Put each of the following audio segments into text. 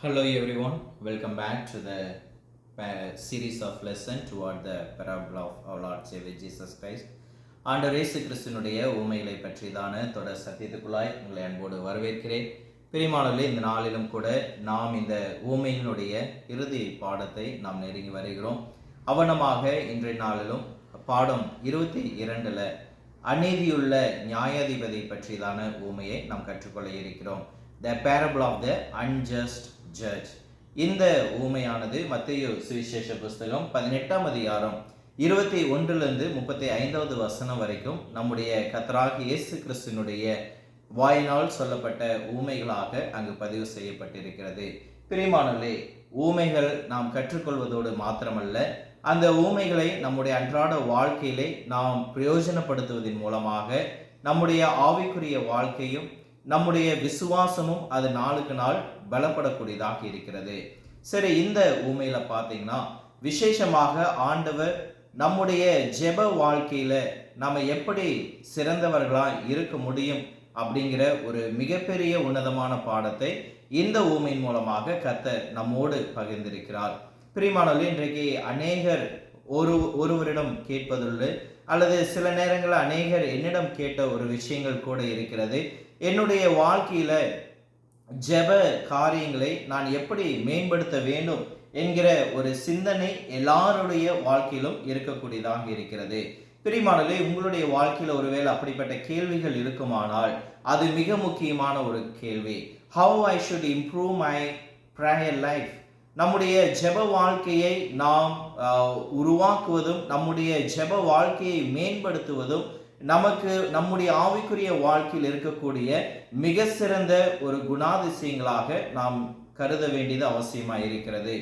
Hello everyone, welcome back to the series of lesson toward the parable of our Lord Savior Jesus Christ. ஆண்டவர் இயேசு கிறிஸ்துவினுடைய ஊமைகளை பற்றியதான தொடர் சத்தியத்துக்குள்ளாய் உங்களை அன்போடு வரவேற்கிறேன். பிரியமானவர்களே, இந்த நாளிலும் கூட நாம் இந்த ஊமையினுடைய இறுதி பாடத்தை நாம் நெருங்கி வருகிறோம். அவனமாக இன்றைய நாளிலும் பாடம் 22ல் அநீதியுள்ள நியாயாதிபதி பற்றியதான ஊமையை நாம் கற்றுக்கொள்ள இருக்கிறோம். The parable of the unjust judge. இந்த ஊமையானது மத்தேயு சுவிசேஷ புஸ்தகம் 18ஆம் அதிகாரம் 21லிருந்து 35வது வசனம் வரைக்கும் நம்முடைய கர்த்தராகிய இயேசு கிறிஸ்துவினுடைய வாயினால் சொல்லப்பட்ட ஊமைகளாக அங்கு பதிவு செய்யப்பட்டிருக்கிறது. பிரியமானவர்களே, ஊமைகள் நாம் கற்றுக்கொள்வதோடு மாத்திரமல்ல, அந்த ஊமைகளை நம்முடைய அன்றாட வாழ்க்கையிலே நாம் பிரயோஜனப்படுத்துவதன் மூலமாக நம்முடைய ஆவிக்குரிய வாழ்க்கையும் நம்முடைய விசுவாசமும் அது நாளுக்கு நாள் பலப்படக்கூடியதாக இருக்கிறது. சரி, இந்த ஊமையில பார்த்தீங்கன்னா விசேஷமாக ஆண்டவர் நம்முடைய ஜெப வாழ்க்கையில நம்ம எப்படி சிறந்தவர்களா இருக்க முடியும் அப்படிங்கிற ஒரு மிகப்பெரிய உன்னதமான பாடத்தை இந்த ஊமையின் மூலமாக கர்த்தர் நம்மோடு பகிர்ந்திருக்கிறார். பிரியமானவர்களே, இன்றைக்கு அநேகர் ஒருவரிடம் கேட்பதுள்ளது, அல்லது சில நேரங்களில் அநேகர் என்னிடம் கேட்ட ஒரு விஷயங்கள் கூட இருக்கிறது. என்னுடைய வாழ்க்கையில ஜெப காரியங்களை நான் எப்படி மேம்படுத்த வேண்டும் என்கிற ஒரு சிந்தனை எல்லாருடைய வாழ்க்கையிலும் இருக்கக்கூடியதாக இருக்கிறது. பிரியமானவர்களே, உங்களுடைய வாழ்க்கையில ஒருவேளை அப்படிப்பட்ட கேள்விகள் இருக்குமானால் அது மிக முக்கியமான ஒரு கேள்வி. How I should improve my prayer life. நம்முடைய ஜெப வாழ்க்கையை நாம் உருவாக்குவதும் நம்முடைய ஜெப வாழ்க்கையை மேம்படுத்துவதும் நமக்கு நம்முடைய ஆவிக்குரிய வாழ்க்கையில் இருக்கக்கூடிய மிக சிறந்த ஒரு குணாதிசயங்களாக நாம் கருத வேண்டியது அவசியமாக இருக்கிறது.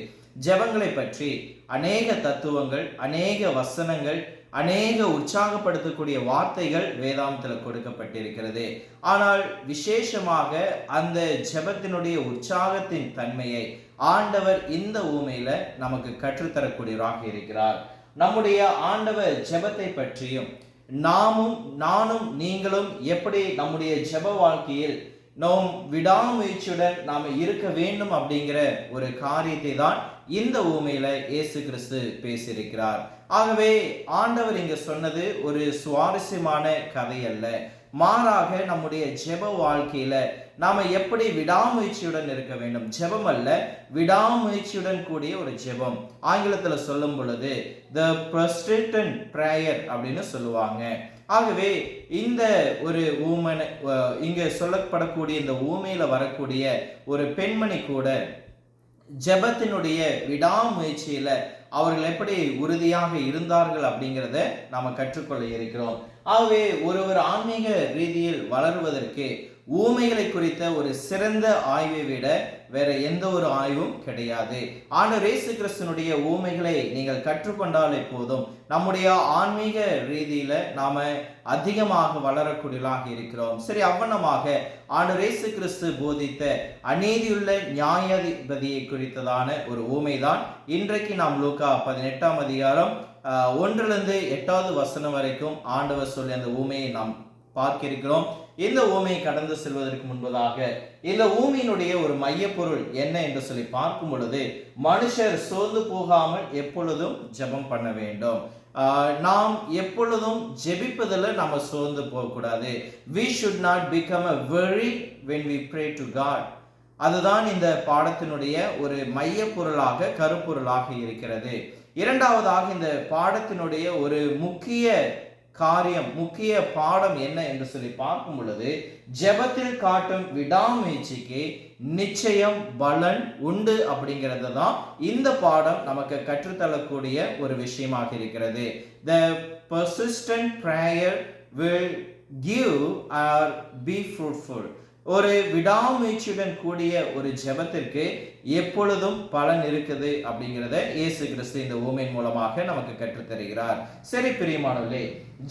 ஜெபங்களை பற்றி அநேக தத்துவங்கள், அநேக வசனங்கள், அநேக உற்சாகப்படுத்தக்கூடிய வார்த்தைகள் வேதாந்தத்தில் கொடுக்கப்பட்டிருக்கிறது. ஆனால் விசேஷமாக அந்த ஜெபத்தினுடைய உற்சாகத்தின் தன்மையை ஆண்டவர் இந்த ஊமையில நமக்கு கற்றுத்தரக்கூடியவராக இருக்கிறார். நம்முடைய ஆண்டவர் ஜெபத்தை பற்றியும் நானும் நீங்களும் எப்படி நம்முடைய ஜெப வாழ்க்கையில் நாம் விடாமுயற்சியுடன் நாம் இருக்க வேண்டும் அப்படிங்கிற ஒரு காரியத்தை தான் இந்த ஊமையில இயேசு கிறிஸ்து பேசியிருக்கிறார். ஆகவே ஆண்டவர் இங்க சொன்னது ஒரு சுவாரஸ்யமான கதை அல்ல, மாறாக நம்முடைய ஜெப வாழ்க்கையில நாம எப்படி விடாமுயற்சியுடன் இருக்க வேண்டும். ஜெபம் அல்ல, விடாமுயற்சியுடன் கூடிய ஒரு ஜெபம். ஆங்கிலத்துல சொல்லும் பொழுது the persistent prayer அப்படின்னு சொல்லுவாங்க. ஆகவே இந்த ஒரு ஊமனை இங்க சொல்லப்படக்கூடிய இந்த ஊமையில வரக்கூடிய ஒரு பெண்மணி கூட ஜெபத்தினுடைய விடாமுயற்சியில அவர்கள் எப்படி உறுதியாக இருந்தார்கள் அப்படிங்கிறத நாம கற்றுக்கொள்ள இருக்கிறோம். ஆகவே ஒருவர் ஆன்மீக ரீதியில் வளருவதற்கு ஊமைகளை குறித்த ஒரு சிறந்த ஆய்வை விட வேற எந்த ஒரு ஆய்வும் கிடையாது. ஆண்டவர் இயேசு கிறிஸ்துவினுடைய ஊமைகளை நீங்கள் கற்றுக்கொண்டாலே போதும், நம்முடைய ஆன்மீக ரீதியில நாம அதிகமாக வளரக்கூடியதாக இருக்கிறோம். சரி, அவ்வண்ணமாக ஆண்டவர் இயேசு கிறிஸ்து போதித்த அநீதியுள்ள நியாயாதிபதியை குறித்ததான ஒரு ஊமைதான் இன்றைக்கு நாம் லூக்கா 18ஆம் அதிகாரம் 1லிருந்து 8வது வசனம் வரைக்கும் ஆண்டவர் சொல்லி அந்த ஊமையை நாம் பார்க்க இருக்கிறோம். இந்த ஊமையை கடந்து செல்வதற்கு முன்பதாக இந்த ஊமையினுடைய ஒரு மைய பொருள் என்ன என்று சொல்லி பார்க்கும் பொழுது, மனுஷர் சோர்ந்து போகாமல் எப்பொழுதும் ஜெபம் பண்ண வேண்டும். நாம் எப்பொழுதும் ஜெபிப்பதில் நம்ம சோர்ந்து போகக்கூடாது. We should not become a worry when we pray to God. அதுதான் இந்த பாடத்தினுடைய ஒரு மைய பொருளாக கருப்பொருளாக இருக்கிறது. இரண்டாவதாக இந்த பாடத்தினுடைய ஒரு முக்கிய காரியம், முக்கிய பாடம் என்ன என்று சொல்லி பார்க்கும் பொழுது, ஜெபத்தில் காட்டும் விடாமுயற்சிக்கு நிச்சயம் பலன் உண்டு அப்படிங்கிறது தான் இந்த பாடம் நமக்கு கற்றுத்தரக்கூடிய ஒரு விஷயமாக இருக்கிறது. The persistent prayer will give or be fruitful. ஒரு விடாமுயற்சியுடன் கூடிய ஒரு ஜெபத்திற்கு எப்பொழுதும் பலன் இருக்குது அப்படிங்கிறத இயேசு கிறிஸ்து இந்த ஊமையின் மூலமாக நமக்கு கற்றுத்தருகிறார். சரி பிரியமானவர்களே,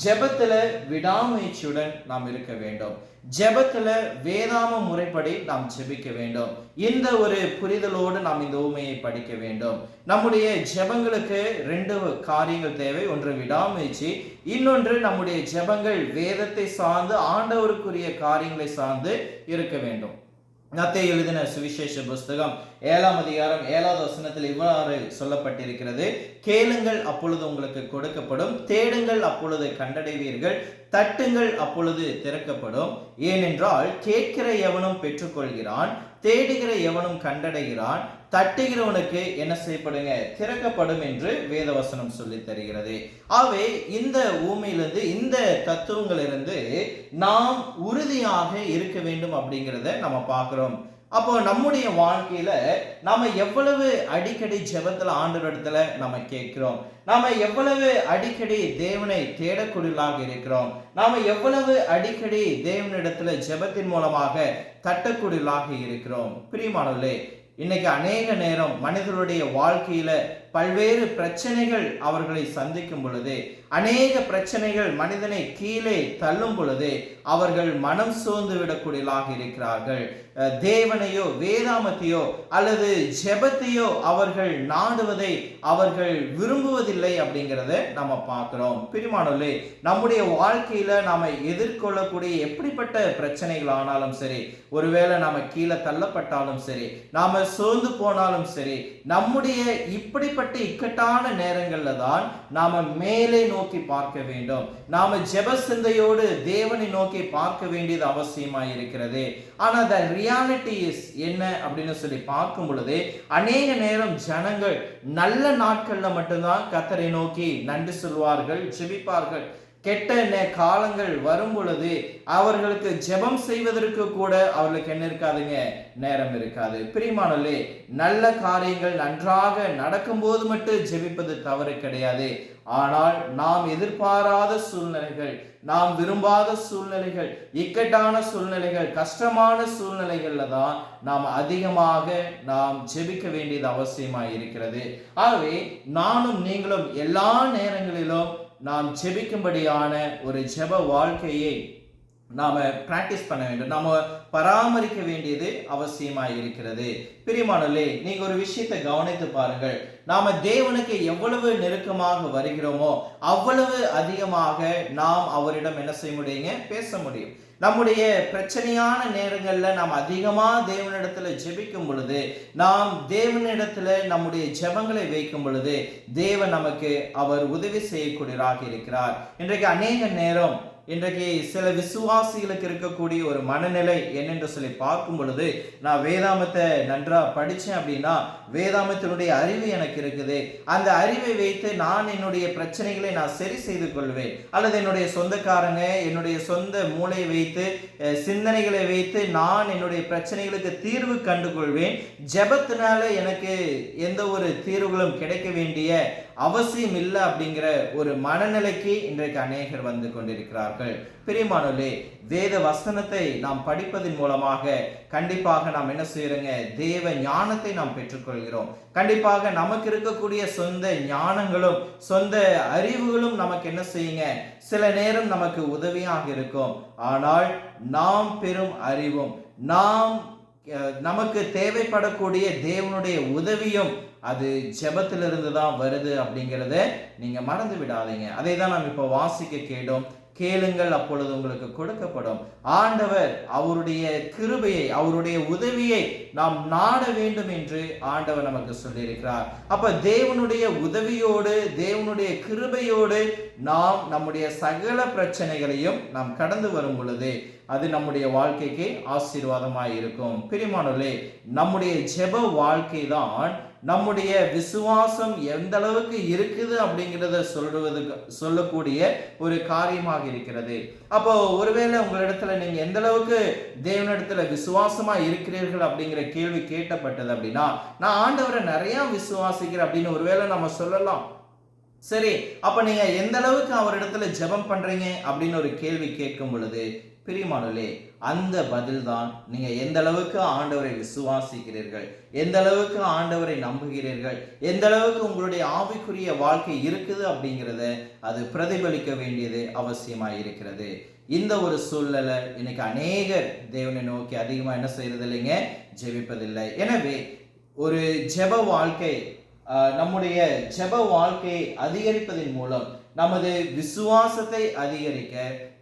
ஜெபத்துல விடாமுயற்சியுடன் நாம் இருக்க வேண்டும். ஜெபத்துல வேதாம முறைப்படி நாம் ஜெபிக்க வேண்டும். இந்த ஒரு புரிதலோடு நாம் இந்த ஊமையை படிக்க வேண்டும். நம்முடைய ஜெபங்களுக்கு 2 காரியங்கள் தேவை. ஒன்று விடாமுயற்சி, இன்னொன்று நம்முடைய ஜெபங்கள் வேதத்தை சார்ந்து ஆண்டவருக்குரிய காரியங்களை சார்ந்து இருக்க வேண்டும். மத்தேயு எழுதின சுவிசேஷ புஸ்தகம் 7ஆம் அதிகாரம் 7வது வசனத்தில் இவ்வாறு சொல்லப்பட்டிருக்கிறது, கேளுங்கள் அப்பொழுது உங்களுக்கு கொடுக்கப்படும், தேடுங்கள் அப்பொழுது கண்டடைவீர்கள், தட்டுங்கள் அப்பொழுது திறக்கப்படும். ஏனென்றால் கேட்கிற எவனும் பெற்றுக்கொள்கிறான், தேடுகிற எவனும் கண்டடைகிறான், தட்டுகிறவனுக்கு என்ன செய்யப்படுங்க, திறக்கப்படும் என்று வேதவசனம் சொல்லி தருகிறது. ஆகவே இந்த ஊமையிலிருந்து, இந்த தத்துவங்களிலிருந்து நாம் உறுதியாக இருக்க வேண்டும் அப்படிங்கிறத நம்ம பார்க்கிறோம். அப்போ நம்முடைய வாழ்க்கையில நாம எவ்வளவு அடிக்கடி ஜெபத்துல ஆண்டவரிடத்துல நம்ம கேட்கிறோம், நாம எவ்வளவு அடிக்கடி தேவனை தேடக்கூடியவர்களாக இருக்கிறோம், நாம எவ்வளவு அடிக்கடி தேவனிடத்துல ஜெபத்தின் மூலமாக தட்டக்கூடியவர்களாக இருக்கிறோம். பிரியமானவர்களே, இன்னைக்கு அநேக நேரம் மனிதர்களுடைய வாழ்க்கையில பல்வேறு பிரச்சனைகள் அவர்களை சந்திக்கும் பொழுது, அநேக பிரச்சனைகள் மனிதனை கீழே தள்ளும் பொழுது அவர்கள் மனம் சோர்ந்து விடக்கூடியவர்களாக இருக்கிறார்கள். தேவனையோ வேதாமத்தையோ அல்லது ஜெபத்தையோ அவர்கள் நாடுவதை அவர்கள் விரும்புவதில்லை அப்படிங்கிறத நம்ம பார்க்கிறோம். பிரியமானவர்களே, நம்முடைய வாழ்க்கையில நாம எதிர்கொள்ளக்கூடிய எப்படிப்பட்ட பிரச்சனைகள் ஆனாலும் சரி, ஒருவேளை நாம கீழே தள்ளப்பட்டாலும் சரி, நாம சோர்ந்து போனாலும் சரி, நம்முடைய இப்படிப்பட்ட இக்கட்டான நேரங்கள்ல தான் நாம மேலே நோக்கி பார்க்க வேண்டும். நாம ஜெப சிந்தையோடு தேவனை நோக்கி பார்க்க வேண்டியது அவசியமாய் இருக்கிறது. ஆனா the reality is என்ன அப்படின்னு சொல்லி பார்க்கும் பொழுது, அநேக நேரம் ஜனங்கள் நல்ல நாட்கள்ல மட்டும்தான் கர்த்தரை நோக்கி நன்றி சொல்வார்கள், ஜெபிப்பார்கள். கெட்ட காலங்கள் வரும் பொழுது அவர்களுக்கு ஜெபம் செய்வதற்கு கூட அவர்களுக்கு என்ன இருக்காதுங்க, நேரம் இருக்காது. பிரியமானவர்களே, நல்ல காரியங்கள் நன்றாக நடக்கும் போது மட்டும் ஜெபிப்பது தவறு கிடையாது. ஆனால் நாம் எதிர்பாராத சூழ்நிலைகள், நாம் விரும்பாத சூழ்நிலைகள், இக்கட்டான சூழ்நிலைகள், கஷ்டமான சூழ்நிலைகள்ல தான் நாம் அதிகமாக நாம் ஜெபிக்க வேண்டியது அவசியமாக இருக்கிறது. ஆகவே நானும் நீங்களும் எல்லா நேரங்களிலும் நாம் ஜெபிக்கும்படியான ஒரு ஜெப வாழ்க்கையை நாம பிராக்டிஸ் பண்ண வேண்டும், நாம பராமரிக்க வேண்டியது அவசியமாக இருக்கிறது. பிரியமானவர்களே, நீங்க ஒரு விஷயத்தை கவனித்து பாருங்கள். நாம தேவனுக்கு எவ்வளவு நெருக்கமாக வருகிறோமோ அவ்வளவு அதிகமாக நாம் அவரிடம் என்ன செய்ய முடியுங்க, பேச முடியும். நம்முடைய பிரச்சனையான நேரங்கள்ல நாம் அதிகமா தேவனிடத்துல ஜெபிக்கும் பொழுது, நாம் தேவனிடத்துல நம்முடைய ஜெபங்களை வைக்கும் பொழுது தேவன் நமக்கு அவர் உதவி செய்யக்கூடியவராக இருக்கிறார். இன்றைக்கு அநேக நேரம் இன்றைக்கு சில விசுவாசிகளுக்கு இருக்கக்கூடிய ஒரு மனநிலை என்னென்று சொல்லி பார்க்கும் பொழுது, நான் வேதாமத்தை நன்றா படித்தேன் அப்படின்னா வேதாமத்தினுடைய அறிவு எனக்கு இருக்குது, அந்த அறிவை வைத்து நான் என்னுடைய பிரச்சனைகளை நான் சரி செய்து கொள்வேன், அல்லது என்னுடைய சொந்தக்காரங்க என்னுடைய சொந்த மூளையை வைத்து சிந்தனைகளை வைத்து நான் என்னுடைய பிரச்சனைகளுக்கு தீர்வு கண்டு கொள்வேன், ஜெபத்தினால எனக்கு எந்த ஒரு தீர்வுகளும் கிடைக்க வேண்டிய அவசியம் இல்லை அப்படிங்கிற ஒரு மனநிலைக்கு இன்றைக்கு அநேகர் வந்து கொண்டிருக்கிறார்கள். பிரியமானவர்களே, வேத வசனத்தை நாம் படிப்பதன் மூலமாக கண்டிப்பாக நாம் என்ன செய்யறோங்க, தேவ ஞானத்தை நாம் பெற்றுக்கொள்கிறோம். கண்டிப்பாக நமக்கு இருக்கக்கூடிய சொந்த ஞானங்களும் சொந்த அறிவுகளும் நமக்கு என்ன செய்யுங்க, சில நேரம் நமக்கு உதவியாக இருக்கும். ஆனால் நாம் பெறும் அறிவும் நமக்கு தேவைப்படக்கூடிய தேவனுடைய உதவியும் அது ஜெபத்திலிருந்து தான் வருது அப்படிங்கிறத நீங்க மறந்து விடாதீங்க. அதை தான் நாம் இப்போ வாசிக்க கேட்டோம். கேளுங்கள் அப்பொழுது உங்களுக்கு கொடுக்கப்படும். ஆண்டவர் அவருடைய கிருபையை, அவருடைய உதவியை நாம் நாட வேண்டும் என்று ஆண்டவர் நமக்கு சொல்லியிருக்கிறார். அப்ப தேவனுடைய உதவியோடு, தேவனுடைய கிருபையோடு நாம் நம்முடைய சகல பிரச்சனைகளையும் நாம் கடந்து வரும் பொழுது அது நம்முடைய வாழ்க்கைக்கு ஆசீர்வாதமாய் இருக்கும். பிரியமானவர்களே, நம்முடைய ஜெப வாழ்க்கை தான் நம்முடைய விசுவாசம் எந்த அளவுக்கு இருக்குது அப்படிங்கிறத சொல்லக்கூடிய ஒரு காரியமாக இருக்கிறது. அப்போ ஒருவேளை உங்களிடத்துல நீங்க எந்த அளவுக்கு தேவனிடத்துல விசுவாசமா இருக்கிறீர்கள் அப்படிங்கிற கேள்வி கேட்டப்பட்டது அப்படின்னா, நான் ஆண்டவரை நிறைய விசுவாசிக்கிறேன் அப்படின்னு ஒருவேளை நம்ம சொல்லலாம். சரி, அப்ப நீங்க எந்த அளவுக்கு அவரிடத்துல ஜெபம் பண்றீங்க அப்படின்னு ஒரு கேள்வி கேட்கும் பொழுது, பிரியமானவர்களே, அந்த பதில் தான் நீங்க எந்த அளவுக்கு ஆண்டவரை விசுவாசிக்கிறீர்கள், எந்த அளவுக்கு ஆண்டவரை நம்புகிறீர்கள், எந்த அளவுக்கு உங்களுடைய ஆவிக்குரிய வாழ்க்கை இருக்குது அப்படிங்கிறத அது பிரதிபலிக்க வேண்டியது அவசியமாக இருக்கிறது. இந்த ஒரு சூழ்நிலை இன்னைக்கு அநேகர் தேவனை நோக்கி அதிகமா என்ன செய்யறது இல்லைங்க, ஜெபிப்பதில்லை. எனவே ஒரு ஜெப வாழ்க்கை, நம்முடைய ஜெப வாழ்க்கையை அதிகரிப்பதன் மூலம் நமது விசுவாசத்தை அதிகரிக்க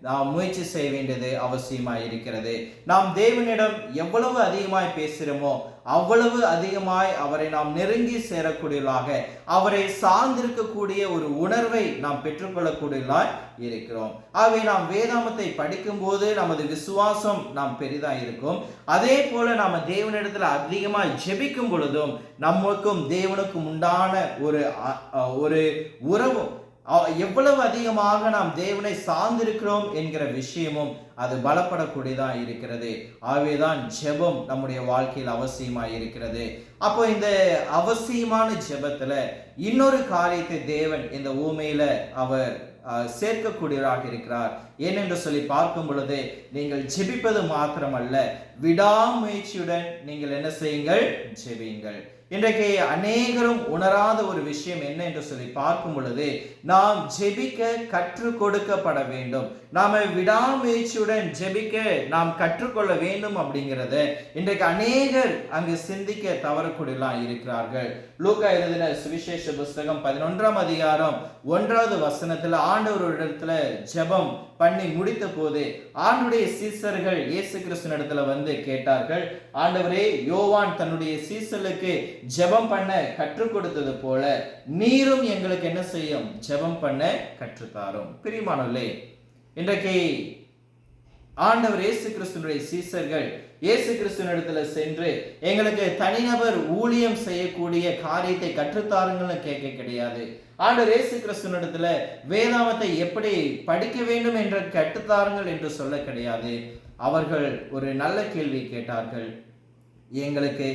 நாம் முயற்சி செய்ய வேண்டியது அவசியமாய் இருக்கிறது. நாம் தேவனிடம் எவ்வளவு அதிகமாய் பேசுகிறோமோ அவ்வளவு அதிகமாய் அவரை நாம் நெருங்கி சேரக்கூடியவர்களாக, அவரை சார்ந்திருக்கக்கூடிய ஒரு உணர்வை நாம் பெற்றுக்கொள்ளக்கூடியவர்களாய் இருக்கிறோம். ஆகவே நாம் வேதாமத்தை படிக்கும் போது நமது விசுவாசம் நாம் பெரிதாக இருக்கும். அதே போல நாம தேவனிடத்தில் அதிகமாய் ஜெபிக்கும் பொழுதும் நமக்கும் தேவனுக்கும் உண்டான ஒரு உறவும், எவ்வளவு அதிகமாக நாம் தேவனை சார்ந்திருக்கிறோம் என்கிற விஷயமும் அது பலப்படக்கூடியதா இருக்கிறது. ஆகவேதான் ஜெபம் நம்முடைய வாழ்க்கையில் அவசியமாய் இருக்கிறது. அப்போ இந்த அவசியமான ஜெபத்துல இன்னொரு காரியத்தை தேவன் இந்த ஊமையில அவர் சேர்க்கக்கூடியவராக இருக்கிறார். ஏனென்று சொல்லி பார்க்கும் பொழுது, நீங்கள் ஜெபிப்பது மாத்திரமல்ல, விடாமுயற்சியுடன் நீங்கள் என்ன செய்யுங்கள்? ஜெபியுங்கள். இன்றைக்கு அநேகரும் உணராத ஒரு விஷயம் என்ன என்று சொல்லி பார்க்கும் பொழுது, நாம் ஜெபிக்க கற்றுக் கொடுக்கப்பட வேண்டும். நாம விடாமுயற்சியுடன் ஜெபிக்க நாம் கற்றுக்கொள்ள வேண்டும் அப்படிங்கிறத இன்றைக்கு அநேகர் அங்கு சிந்திக்க தவறக்கூடியலாம் இருக்கிறார்கள். லூக்கா எழுதின சுவிசேஷ புஸ்தகம் 11ஆம் அதிகாரம் 1வது வசனத்துல ஆண்டவரிடத்துல ஜெபம் பண்ணி முடித்த போது ஆண்டுடைய சீசர்கள் இயேசு கிறிஸ்துவினிடத்துல வந்து கேட்டார்கள், ஆண்டவரே, யோவான் தன்னுடைய சீசர்களுக்கு ஜெபம் பண்ண கற்றுக் கொடுத்தது போல நீரும் எங்களுக்கு என்ன செய்யும்? ஜெபம் பண்ண கற்றுத்தாரும். பிரியமானவர்களே, இன்றைக்கு ஆண்டவர் இயேசு கிறிஸ்துவினுடைய சீசர்கள் இயேசு கிறிஸ்துவினிடத்துல சென்று எங்களுக்கு தனிநபர் ஊழியம் செய்யக்கூடிய காரியத்தை கற்றுத்தாருங்கள்னு கேட்க கிடையாது. ஆண்டவர் இயேசு கிறிஸ்துவினிடத்துல வேதாமத்தை எப்படி படிக்க வேண்டும் என்று கற்றுத்தாருங்கள் என்று சொல்ல கிடையாது. அவர்கள் ஒரு நல்ல கேள்வி கேட்டார்கள், எங்களுக்கு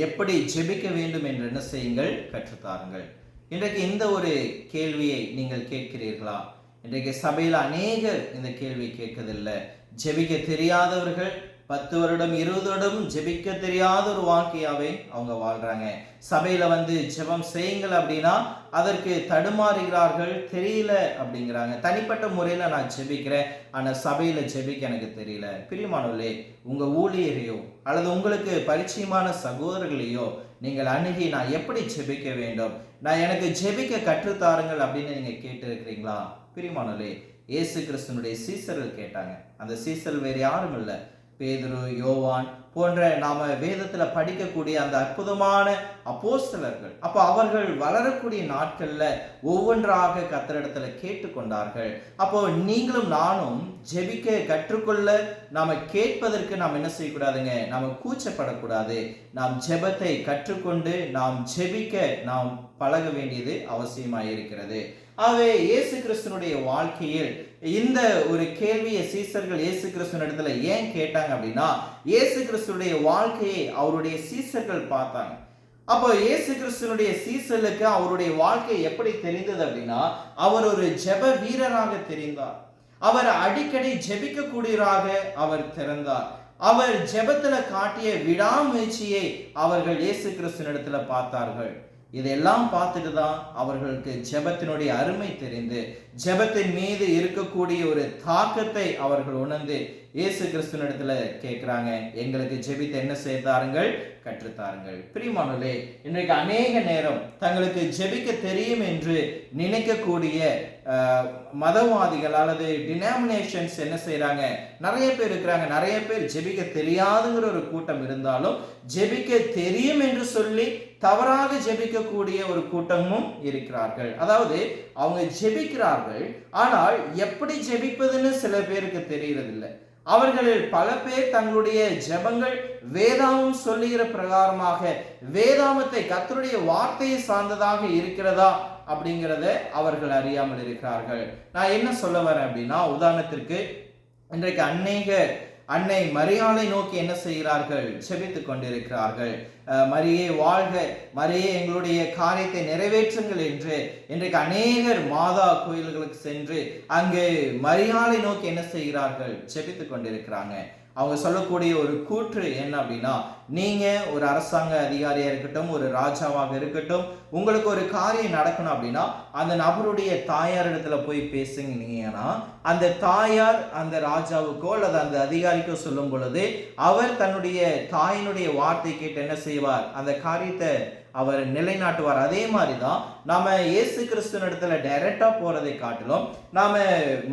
எப்படி ஜெபிக்க வேண்டும் என்று என்ன செய்யுங்கள்? கற்றுத்தாருங்கள். இன்றைக்கு இந்த ஒரு கேள்வியை நீங்கள் கேட்கிறீர்களா? இன்றைக்கு சபையில் அநேகர் இந்த கேள்வி கேட்கதில்லை. ஜெபிக்க தெரியாதவர்கள் 10 வருடம் 20 வருடம் ஜெபிக்க தெரியாத ஒரு வாழ்க்கையாவே அவங்க வாழ்றாங்க. சபையில வந்து ஜெபம் செய்யுங்கள் அப்படின்னா அதற்கு தடுமாறுகிறார்கள், தெரியல அப்படிங்கிறாங்க. தனிப்பட்ட முறையில நான் ஜெபிக்கிறேன், ஆனா சபையில ஜெபிக்க எனக்கு தெரியல. பிரியமானவர்களே, உங்க ஊழியரையோ அல்லது உங்களுக்கு பரிச்சயமான சகோதரர்களையோ நீங்கள் அணுகி நான் எப்படி ஜெபிக்க வேண்டும், நான் எனக்கு ஜெபிக்க கற்றுத்தாருங்கள் அப்படின்னு நீங்க கேட்டு இருக்கிறீங்களா? பிரியமானவர்களே, இயேசு கிறிஸ்துவினுடைய சீசர்கள் கேட்டாங்க. அந்த சீசர்கள் வேறு யாரும் இல்லை, பேதுரு, யோவான் போன்ற நாம வேதத்துல படிக்கக்கூடிய அந்த அற்புதமான அப்போஸ்தலர்கள். அப்ப அவர்கள் வளரக்கூடிய நாட்கள்ல ஒவ்வொன்றாக கர்த்தரிடத்துல கேட்டுக்கொண்டார்கள். அப்போ நீங்களும் நானும் ஜெபிக்க கற்றுக்கொள்ள நாம கேட்பதற்கு நாம் என்ன செய்யக்கூடாதுங்க? நாம கூச்சப்படக்கூடாது. நாம் ஜெபத்தை கற்றுக்கொண்டு நாம் ஜெபிக்க நாம் பழக வேண்டியது அவசியமாயிருக்கிறது. ஆகவே இயேசு கிறிஸ்துனுடைய வாழ்க்கையில் இந்த ஒரு கேள்வியை சீசர்கள் இயேசு கிறிஸ்துவினிடத்துல ஏன் கேட்டாங்க அப்படின்னா, இயேசு கிறிஸ்துடைய வாழ்க்கையை அவருடைய சீசர்கள் பார்த்தாங்க. அப்போ இயேசு கிறிஸ்துனுடைய சீசர்களுக்கு அவருடைய வாழ்க்கை எப்படி தெரிந்தது அப்படின்னா, அவர் ஒரு ஜெப வீரராக தெரிந்தார். அவர் அடிக்கடி ஜெபிக்க கூடியவராக அவர் திறந்தார். அவர் ஜெபத்துல காட்டிய விடாமுயற்சியை அவர்கள் இயேசு கிறிஸ்துவினிடத்துல பார்த்தார்கள். இதெல்லாம் பார்த்துட்டு தான் அவர்களுக்கு ஜெபத்தினுடைய அருமை தெரிந்து ஜெபத்தின் மீது இருக்கக்கூடிய ஒரு தாக்கத்தை அவர்கள் உணர்ந்து இயேசு கிறிஸ்துவினிடத்துல கேட்கிறாங்க, எங்களுக்கு ஜெபித்து என்ன செய்தாருங்கள்? கற்றுத்தாருங்கள். பிரியமானவர்களே, இன்றைக்கு அநேக நேரம் தங்களுக்கு ஜெபிக்க தெரியும் என்று நினைக்கக்கூடிய மதவாதிகள் அல்லது டினாமினேஷன்ஸ் என்ன செய்யறாங்க? நிறைய பேர் இருக்கிறாங்க. நிறைய பேர் ஜெபிக்க தெரியாதுங்கிற ஒரு கூட்டம் இருந்தாலும் ஜெபிக்க தெரியும் என்று சொல்லி தவறாக ஜெபிக்கக்கூடிய ஒரு கூட்டமும் இருக்கிறார்கள். அதாவது அவங்க ஜெபிக்கிறார்கள், ஆனால் எப்படி ஜெபிப்பதுன்னு சில பேருக்கு தெரியறதில்லை. அவர்களில் பல பேர் தங்களுடைய ஜெபங்கள் வேதாமம் சொல்லுகிற பிரகாரமாக வேதாமத்தை கர்த்தருடைய வார்த்தையை சார்ந்ததாக இருக்கிறதா அப்படிங்கிறத அவர்கள் அறியாமல் இருக்கிறார்கள். நான் என்ன சொல்ல வரேன் அப்படின்னா, உதாரணத்திற்கு இன்றைக்கு அன்னை மரியாளை நோக்கி என்ன செய்கிறார்கள்? ஜெபித்துக் கொண்டிருக்கிறார்கள். மரியே வாழ்க, மரியே எங்களுடைய காரியத்தை நிறைவேற்றுங்கள் என்று இன்றைக்கு அநேகர் மாதா கோயில்களுக்கு சென்று அங்கு மரியாளை நோக்கி என்ன செய்கிறார்கள்? ஜெபித்துக் கொண்டிருக்கிறாங்க. அவங்க சொல்லக்கூடிய ஒரு கூற்று என்ன அப்படின்னா, நீங்க ஒரு அரசாங்க அதிகாரியா இருக்கட்டும், ஒரு ராஜாவாக இருக்கட்டும், உங்களுக்கு ஒரு காரியம் நடக்கணும் அப்படின்னா அந்த நபருடைய தாயார் இடத்துல போய் பேசுங்கன்னா அந்த தாயார் அந்த ராஜாவுக்கோ அல்லது அந்த அதிகாரிக்கோ சொல்லும் பொழுது அவர் தன்னுடைய தாயினுடைய வார்த்தை கேட்டு என்ன செய்வார்? அந்த காரியத்தை அவர் நிலைநாட்டுவார். அதே மாதிரி தான் நாம இயேசு கிறிஸ்துவின் இடத்துல டைரக்டா போறதை காட்டிலும் நாம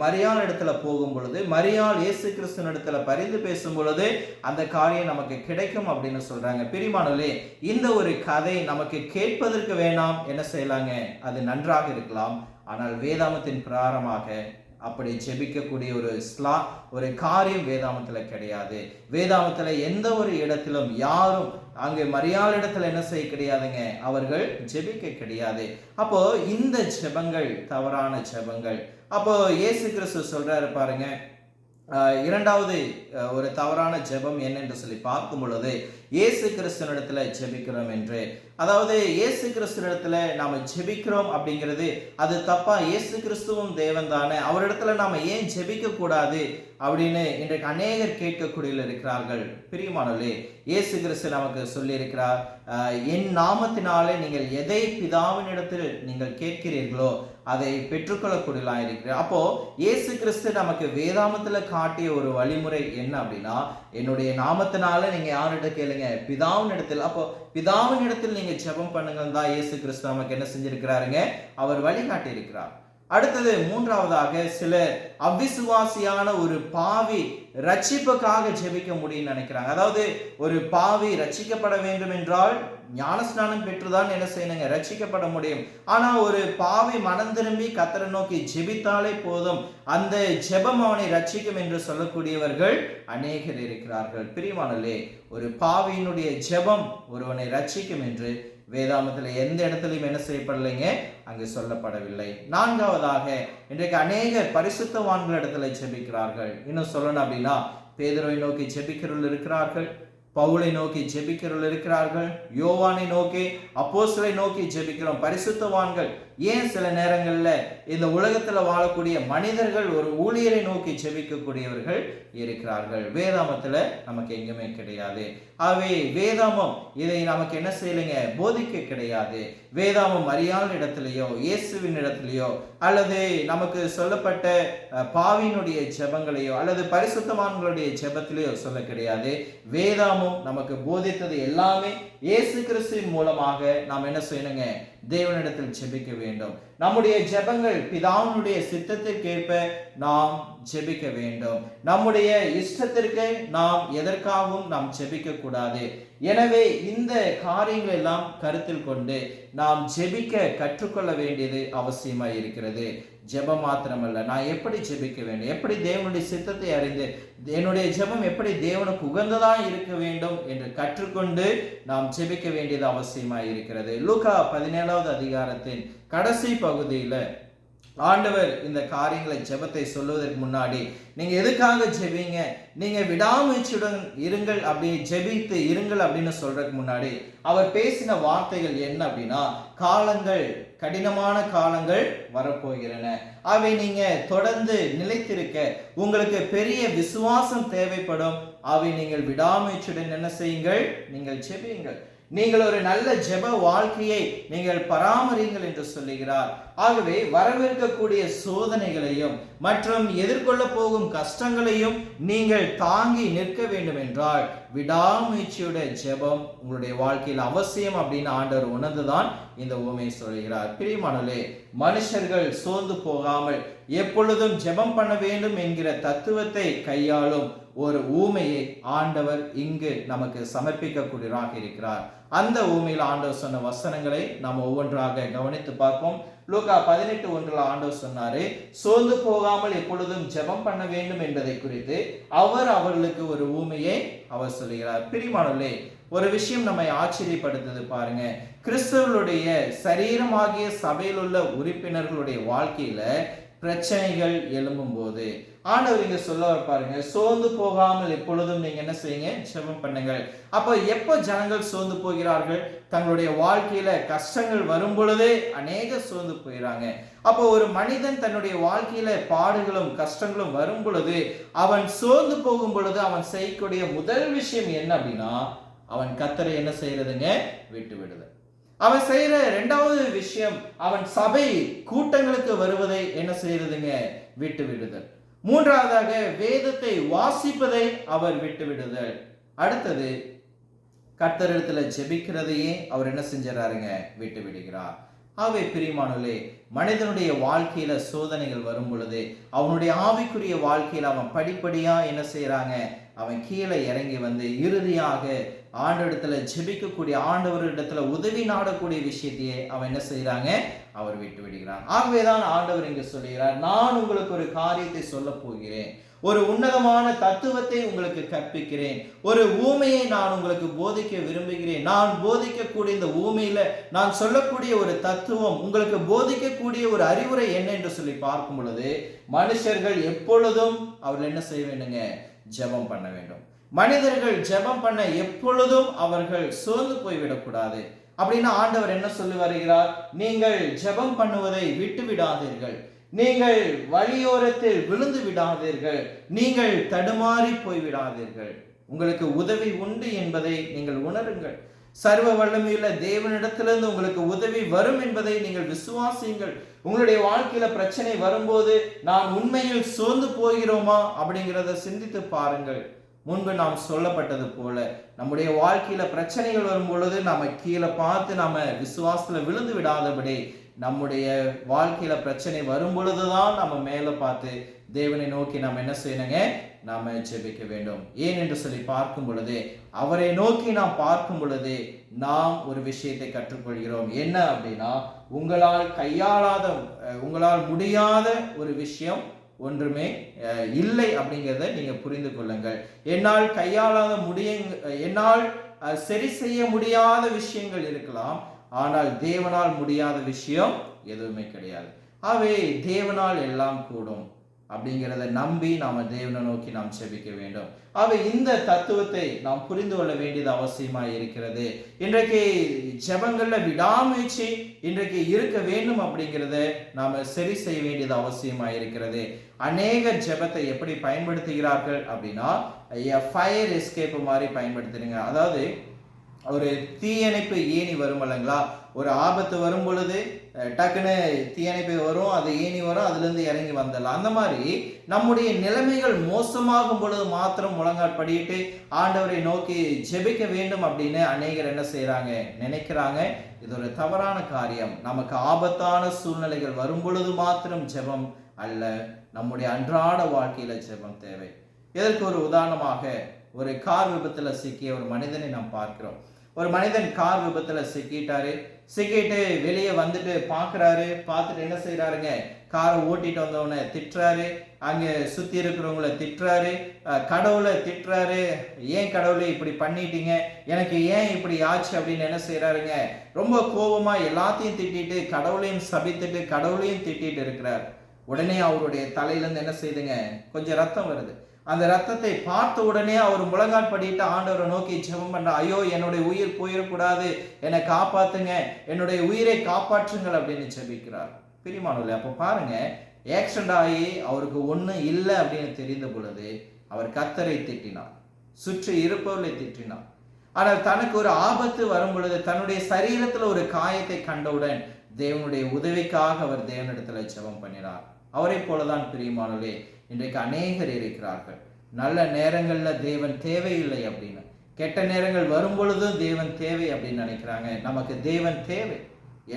மரியாள் இடத்துல போகும் பொழுது, மரியாள் இயேசு கிறிஸ்துவின் இடத்துல பரிந்து பேசும் பொழுது அந்த காரியம் நமக்கு கிடைக்கும் அப்படின்னு சொல்றாங்க. பிரியமானவர்களே, இந்த ஒரு கதை நமக்கு கேட்பதற்கு வேணாம் என்ன செய்யலாங்க, அது நன்றாக இருக்கலாம். ஆனால் வேதாமத்தின் பிரகாரமாக அப்படி ஜெபிக்கக்கூடிய ஒரு காரியம் வேதாமத்துல கிடையாது. வேதாமத்துல எந்த ஒரு இடத்திலும் யாரும் அங்கே மரியாள் இடத்துல என்ன செய்ய கிடையாதுங்க, அவர்கள் ஜெபிக்க கிடையாது. அப்போ இந்த ஜெபங்கள் தவறான ஜெபங்கள். அப்போ இயேசு கிறிஸ்து சொல்றாரு பாருங்க, இரண்டாவது ஒரு தவறான ஜெபம் என்னென்று சொல்லி பார்க்கும் பொழுது, இயேசு கிறிஸ்துவினிடத்துல ஜெபிக்கிறோம் என்று, அதாவது இயேசு கிறிஸ்துவினிடத்துல நாம ஜெபிக்கிறோம் அப்படிங்கிறது அது தப்பா? இயேசு கிறிஸ்துவும் தேவன் தானே, அவரிடத்துல நாம ஏன் ஜெபிக்க கூடாது அப்படின்னு இன்றைக்கு அநேகர் கேட்கக்கூடிய இருக்கிறார்கள். பிரியமானவர்களே, இயேசு கிறிஸ்து நமக்கு சொல்லி இருக்கிறார், என் நாமத்தினாலே நீங்கள் எதை பிதாவின் இடத்தில் நீங்கள் கேட்கிறீர்களோ அதை பெற்றுக்கொள்ளக்கூடியலாம் இருக்கிறார். அப்போ இயேசு கிறிஸ்து நமக்கு வேதாமத்துல காட்டிய ஒரு வழிமுறை என்ன அப்படின்னா, என்னுடைய நாமத்தினால நீங்க யார்கிட்ட கேளுங்க, பிதாவின் இடத்தில். அப்போ பிதாவின் இடத்தில் நீங்க ஜெபம் பண்ணுங்க தான் இயேசு கிறிஸ்து நமக்கு என்ன செஞ்சிருக்கிறாருங்க, அவர் வழிகாட்டி இருக்கிறார். அடுத்தது மூன்றாவதாக, சிலர் அவிசுவாசியான ஒரு பாவி ரட்சிப்புக்காக ஜெபிக்க முடியும்னு நினைக்கிறாங்க. அதாவது ஒரு பாவி ரட்சிக்கப்பட வேண்டும் என்றால் ஞானஸ்நானம் பெற்றுதான் என்ன செய்யணுங்க, ரட்சிக்கப்பட முடியும். ஆனா ஒரு பாவி மனம் திரும்பி கர்த்தரை நோக்கி ஜெபித்தாலே போதும், அந்த ஜெபம் அவனை ரட்சிக்கும் என்று சொல்லக்கூடியவர்கள் அநேகர் இருக்கிறார்கள். பிரியமானவர்களே, ஒரு பாவியினுடைய ஜெபம் ஒருவனை ரட்சிக்கும் என்று வேதாமத்துல எந்த இடத்துலையும் என்ன செய்யப்படலைங்க, அங்கு சொல்லப்படவில்லை. நான்காவதாக, இன்றைக்கு அநேகர் பரிசுத்தவான்கள் இடத்துல ஜெபிக்கிறார்கள். இன்னும் சொல்லணும் அப்படின்னா, பேதுருவை நோக்கி ஜெபிக்கிறவர்கள் இருக்கிறார்கள், பவுலை நோக்கி ஜெபிக்கிறவர்கள் இருக்கிறார்கள், யோவானை நோக்கி அப்போஸ்தலரை நோக்கி ஜெபிக்கிறோம் பரிசுத்தவான்கள். ஏன் சில நேரங்கள்ல இந்த உலகத்துல வாழக்கூடிய மனிதர்கள் ஒரு ஊழியரை நோக்கி ஜெபிக்கக்கூடியவர்கள் இருக்கிறார்கள். வேதாமத்துல நமக்கு எங்குமே கிடையாது. ஆகவே வேதாமம் இதை நமக்கு என்ன செய்யலைங்க, போதிக்க கிடையாது. வேதாமம் மரியாள் இடத்திலேயோ இயேசுவின் இடத்திலேயோ அல்லது நமக்கு சொல்லப்பட்ட பாவியினுடைய ஜெபங்களையோ அல்லது பரிசுத்தவான்களுடைய ஜெபத்திலேயோ சொல்ல கிடையாது. வேதாமம் நமக்கு போதித்தது எல்லாமே இயேசு கிறிஸ்துவின் மூலமாக நாம் என்ன செய்யணுங்க, தேவனிடத்தில் ஜெபிக்க வேண்டும். நம்முடைய ஜெபங்கள் பிதாவினுடைய சித்தத்திற்கேற்ப நாம் ஜெபிக்க வேண்டும். நம்முடைய இஷ்டத்திற்கு நாம் எதற்காகவும் நாம் ஜெபிக்க கூடாது. எனவே இந்த காரியங்கள் எல்லாம் கருத்தில் கொண்டு நாம் ஜெபிக்க கற்றுக்கொள்ள வேண்டியது அவசியமாய் இருக்கிறது. ஜெபம் மாத்திரமல்ல, நான் எப்படி ஜெபிக்க வேண்டும், எப்படி தேவனுடைய சித்தத்தை அறிந்து என்னுடைய ஜெபம் எப்படி தேவனுக்கு உகந்ததா இருக்க வேண்டும் என்று கற்றுக்கொண்டு நாம் ஜெபிக்க வேண்டியது அவசியமாய் இருக்கிறது. லூக்கா 17வது அதிகாரத்தின் கடைசி பகுதியில ஆண்டவர் இந்த காரியங்களை ஜெபத்தை சொல்லுவதற்கு முன்னாடி, நீங்க எதுக்காக ஜெபிங்க, நீங்க விடாமுயற்சியுடன் இருங்கள், அப்படி ஜெபித்து இருங்கள் அப்படின்னு சொல்றதுக்கு முன்னாடி அவர் பேசின வார்த்தைகள் என்ன அப்படின்னா, காலங்கள், கடினமான காலங்கள் வரப்போகிறன, அவை நீங்க தொடர்ந்து நிலைத்திருக்க உங்களுக்கு பெரிய விசுவாசம் தேவைப்படும். அவை நீங்கள் விடாமுயற்சியுடன் என்ன செய்யுங்கள், நீங்கள் ஜெபியுங்கள். நீங்கள் ஒரு நல்ல ஜெப வாழ்க்கையை நீங்கள் பராமரிங்கள் என்று சொல்லுகிறார். ஆகவே வரவிருக்கக்கூடிய சோதனைகளையும் மற்றும் எதிர்கொள்ள போகும் கஷ்டங்களையும் நீங்கள் தாங்கி நிற்க வேண்டும் என்றால் விடாமுயற்சியுடைய ஜெபம் உங்களுடைய வாழ்க்கையில் அவசியம் அப்படின்னு ஆண்டவர் உணர்ந்துதான் இந்த உவமையை சொல்கிறார். பிரியமானவர்களே, மனுஷர்கள் சோர்ந்து போகாமல் எப்பொழுதும் ஜெபம் பண்ண வேண்டும் என்கிற தத்துவத்தை கையாளும் ஒரு ஊமையை ஆண்டவர் இங்கு நமக்கு சமர்ப்பிக்கக்கூடியவராக இருக்கிறார். அந்த ஊமையில் ஆண்டவர் சொன்ன வசனங்களை நாம் ஒவ்வொன்றாக கவனித்து பார்ப்போம். லூக்கா 18:1 ஆண்டவர் சொன்னாரு, சோர்ந்து போகாமல் எப்பொழுதும் ஜெபம் பண்ண வேண்டும் என்பதை குறித்து அவர் அவர்களுக்கு ஒரு ஊமையை அவர் சொல்கிறார். பிரியமானவர்களே, ஒரு விஷயம் நம்மை ஆச்சரியப்படுத்துது பாருங்க. கிறிஸ்தவர்களுடைய சரீரமாகிய சபையில் உள்ள உறுப்பினர்களுடைய வாழ்க்கையில பிரச்சனைகள் எழும்பும் போது ஆண்டவர் இங்க சொல்ல பாருங்க, சோர்ந்து போகாமல் எப்பொழுதும் நீங்க என்ன செய்யுங்க, ஜெபம் பண்ணுங்கள். அப்ப எப்ப ஜனங்கள் சோர்ந்து போகிறார்கள், தங்களுடைய வாழ்க்கையில கஷ்டங்கள் வரும் பொழுதே அநேக சோர்ந்து போயிறாங்க. அப்போ ஒரு மனிதன் தன்னுடைய வாழ்க்கையில பாடுகளும் கஷ்டங்களும் வரும் பொழுது, அவன் சோர்ந்து போகும் பொழுது அவன் செய்யக்கூடிய முதல் விஷயம் என்ன அப்படின்னா, அவன் கர்த்தரை என்ன செய்யறதுங்க, விட்டு விடுதல். அவன் செய்யற இரண்டாவது விஷயம், அவன் சபை கூட்டங்களுக்கு வருவதை என்ன செய்யறதுங்க, விட்டு விடுதல். மூன்றாவதாக வேதத்தை வாசிப்பதை அவர் விட்டு விடுதல். அடுத்தது கர்த்தரிடத்துல ஜெபிக்கிறதையே அவர் என்ன செஞ்சாருங்க, விட்டு விடுகிறார். ஆகவே பிரியமானவர்களே, மனிதனுடைய வாழ்க்கையில சோதனைகள் வரும் பொழுது அவனுடைய ஆவிக்குரிய வாழ்க்கையில அவன் படிப்படியா என்ன செய்யறாங்க, அவன் கீழே இறங்கி வந்து இறுதியாக ஆண்டவரிடத்துல ஜெபிக்கக்கூடிய, ஆண்டவரிடத்துல உதவி நாடக்கூடிய விஷயத்தையே அவன் என்ன செய்யறாங்க, அவர் விட்டு விடுகிறான். ஆகவேதான் ஆண்டவர் இங்கு சொல்லுகிறார், நான் உங்களுக்கு ஒரு காரியத்தை சொல்ல போகிறேன், ஒரு உன்னதமான தத்துவத்தை உங்களுக்கு கற்பிக்கிறேன், ஒரு ஊமையை நான் உங்களுக்கு போதிக்க விரும்புகிறேன். நான் போதிக்கக்கூடிய இந்த ஊமையில நான் சொல்லக்கூடிய ஒரு தத்துவம், உங்களுக்கு போதிக்கக்கூடிய ஒரு அறிவுரை என்ன என்று சொல்லி பார்க்கும் பொழுது, மனுஷர்கள் எப்பொழுதும் அவர்கள் என்ன செய்ய வேண்டுங்க, ஜெபம் பண்ண வேண்டும். மனிதர்கள் ஜெபம் பண்ண எப்பொழுதும் அவர்கள் சோர்ந்து போய்விடக்கூடாது. அப்படின்னா ஆண்டவர் என்ன சொல்லி வருகிறார், நீங்கள் ஜெபம் பண்ணுவதை விட்டு விடாதீர்கள், நீங்கள் வழியோரத்தில் விழுந்து விடாதீர்கள், நீங்கள் தடுமாறி போய்விடாதீர்கள், உங்களுக்கு உதவி உண்டு என்பதை நீங்கள் உணருங்கள். சர்வ வல்லமையுள்ள தேவனிடத்திலிருந்து உங்களுக்கு உதவி வரும் என்பதை நீங்கள் விசுவாசியுங்கள். உங்களுடைய வாழ்க்கையில பிரச்சனை வரும்போது நான் உண்மையில் சோர்ந்து போகிறோமா அப்படிங்கிறத சிந்தித்து பாருங்கள். முன்பு நாம் சொல்லப்பட்டது போல நம்முடைய வாழ்க்கையில பிரச்சனைகள் வரும் பொழுது நாம கீழே பார்த்து நாம விசுவாசத்துல விழுந்து விடாதபடி, நம்முடைய வாழ்க்கையில பிரச்சனை வரும் பொழுதுதான் நம்ம மேல பார்த்து தேவனை நோக்கி நாம் என்ன செய்யணுங்க, நாம ஜெபிக்க வேண்டும். ஏன் என்று சொல்லி பார்க்கும் பொழுது, அவரை நோக்கி நாம் பார்க்கும் பொழுது நாம் ஒரு விஷயத்தை கற்றுக்கொள்கிறோம். என்ன அப்படின்னா, உங்களால் முடியாத ஒரு விஷயம் ஒன்றுமே இல்லை அப்படிங்கிறத நீங்க புரிந்து கொள்ளுங்கள். என்னால் சரி செய்ய முடியாத விஷயங்கள் இருக்கலாம், ஆனால் தேவனால் முடியாத விஷயம் எதுவுமே கிடையாது. ஆகவே தேவனால் எல்லாம் கூடும் அப்படிங்கிறத நம்பி நாம தேவனை நோக்கி நாம் ஜெபிக்க வேண்டும். ஆகவே இந்த தத்துவத்தை நாம் புரிந்து கொள்ள வேண்டியது அவசியமாக இருக்கிறது. இன்றைக்கு ஜெபங்கள்ல விடாமுயற்சி இன்றைக்கு இருக்க வேண்டும் அப்படிங்கிறத நாம சரி செய்ய வேண்டியது அவசியமாக இருக்கிறது. அநேக ஜெபத்தை எப்படி பயன்படுத்துகிறார்கள் அப்படின்னா, ஃபயர் எஸ்கேப் மாதிரி பயன்படுத்துறீங்க. அதாவது ஒரு தீயணைப்பு ஏணி வரும் இல்லைங்களா, ஒரு ஆபத்து வரும் பொழுது டக்குன்னு தீயணைப்பு வரும், அது ஏணி வரும், அதுல இருந்து இறங்கி வந்துடலாம். அந்த மாதிரி நம்முடைய நிலைமைகள் மோசமாகும் பொழுது மாத்திரம் முழங்கால் படிட்டு ஆண்டவரை நோக்கி ஜெபிக்க வேண்டும் அப்படின்னு அநேகர் என்ன செய்யறாங்க, நினைக்கிறாங்க. இது ஒரு தவறான காரியம். நமக்கு ஆபத்தான சூழ்நிலைகள் வரும் பொழுது மாத்திரம் ஜெபம் அல்ல, நம்முடைய அன்றாட வாழ்க்கையில ஜெபம் தேவை. இதற்கு ஒரு உதாரணமாக, ஒரு கார் விபத்துல சிக்கிய ஒரு மனிதனை நாம் பார்க்கிறோம். ஒரு மனிதன் கார் விபத்துல சிக்கிட்டு வெளியே வந்துட்டு பார்த்துட்டு என்ன செய்யறாருங்க, காரை ஓட்டிட்டு வந்தவனை திட்டுறாரு, அங்க சுத்தி இருக்கிறவங்கள திட்டுறாரு, கடவுளை திட்டுறாரு. ஏன் கடவுளை இப்படி பண்ணிட்டீங்க, எனக்கு ஏன் இப்படி ஆச்சு அப்படின்னு என்ன செய்யறாருங்க, ரொம்ப கோபமா எல்லாத்தையும் திட்டிட்டு கடவுளையும் சபித்துட்டு கடவுளையும் திட்டிட்டு இருக்கிறார். உடனே அவருடைய தலையிலேருந்து என்ன செய்யுதுங்க, கொஞ்சம் ரத்தம் வருது. அந்த ரத்தத்தை பார்த்த உடனே அவர் முழங்கால் படிட்டு ஆண்டவரை நோக்கி ஜெபம் பண்ற, ஐயோ என்னுடைய உயிர் போயிடக்கூடாது, என்னை காப்பாத்துங்க, என்னுடைய உயிரை காப்பாற்றுங்கள் அப்படின்னு ஜெபிக்கிறார். பிரியமானவர்களே, அப்போ பாருங்க, ஆக்சிடென்ட் ஆகி அவருக்கு ஒன்றும் இல்லை அப்படின்னு தெரிந்த பொழுது அவர் கர்த்தரை திட்டினார், சுற்றி இருப்பவர்களை திட்டினார். ஆனால் தனக்கு ஒரு ஆபத்து வரும் பொழுது, தன்னுடைய சரீரத்துல ஒரு காயத்தை கண்டவுடன் தேவனுடைய உதவிக்காக அவர் தேவனிடத்துல ஜெபம் பண்ணினார். அவரை போலதான் பிரியமானவர்களே, இன்றைக்கு அநேகர் இருக்கிறார்கள். நல்ல நேரங்கள்ல தேவன் தேவையில்லை அப்படின்னு, கெட்ட நேரங்கள் வரும் பொழுதும் தேவன் தேவை அப்படின்னு நினைக்கிறாங்க. நமக்கு தேவன் தேவை.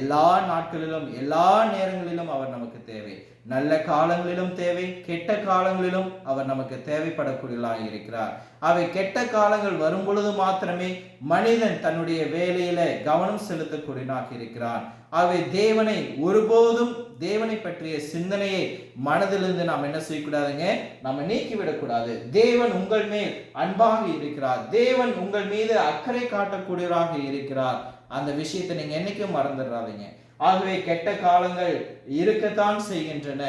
எல்லா நாட்களிலும் எல்லா நேரங்களிலும் அவர் நமக்கு தேவை. நல்ல காலங்களிலும் தேவை, கெட்ட காலங்களிலும் அவர் நமக்கு தேவைப்படக்கூடியவராக இருக்கிறார். அவை கெட்ட காலங்கள் வரும் பொழுது மாத்திரமே மனிதன் தன்னுடைய வேலையில கவனம் செலுத்தக்கூடியவனாக இருக்கிறான். அவை தேவனை ஒருபோதும், தேவனை பற்றிய சிந்தனையை மனதிலிருந்து நாம் என்ன செய்யக்கூடாதுங்க, நம்ம நீக்கிவிடக்கூடாது. தேவன் உங்கள் மேல் அன்பாக இருக்கிறார், தேவன் உங்கள் மீது அக்கறை காட்டக்கூடியவராக இருக்கிறார். அந்த விஷயத்தை நீங்க என்னைக்கும் மறந்துடாதீங்க. ஆகவே கெட்ட காலங்கள் இருக்கத்தான் செய்கின்றன,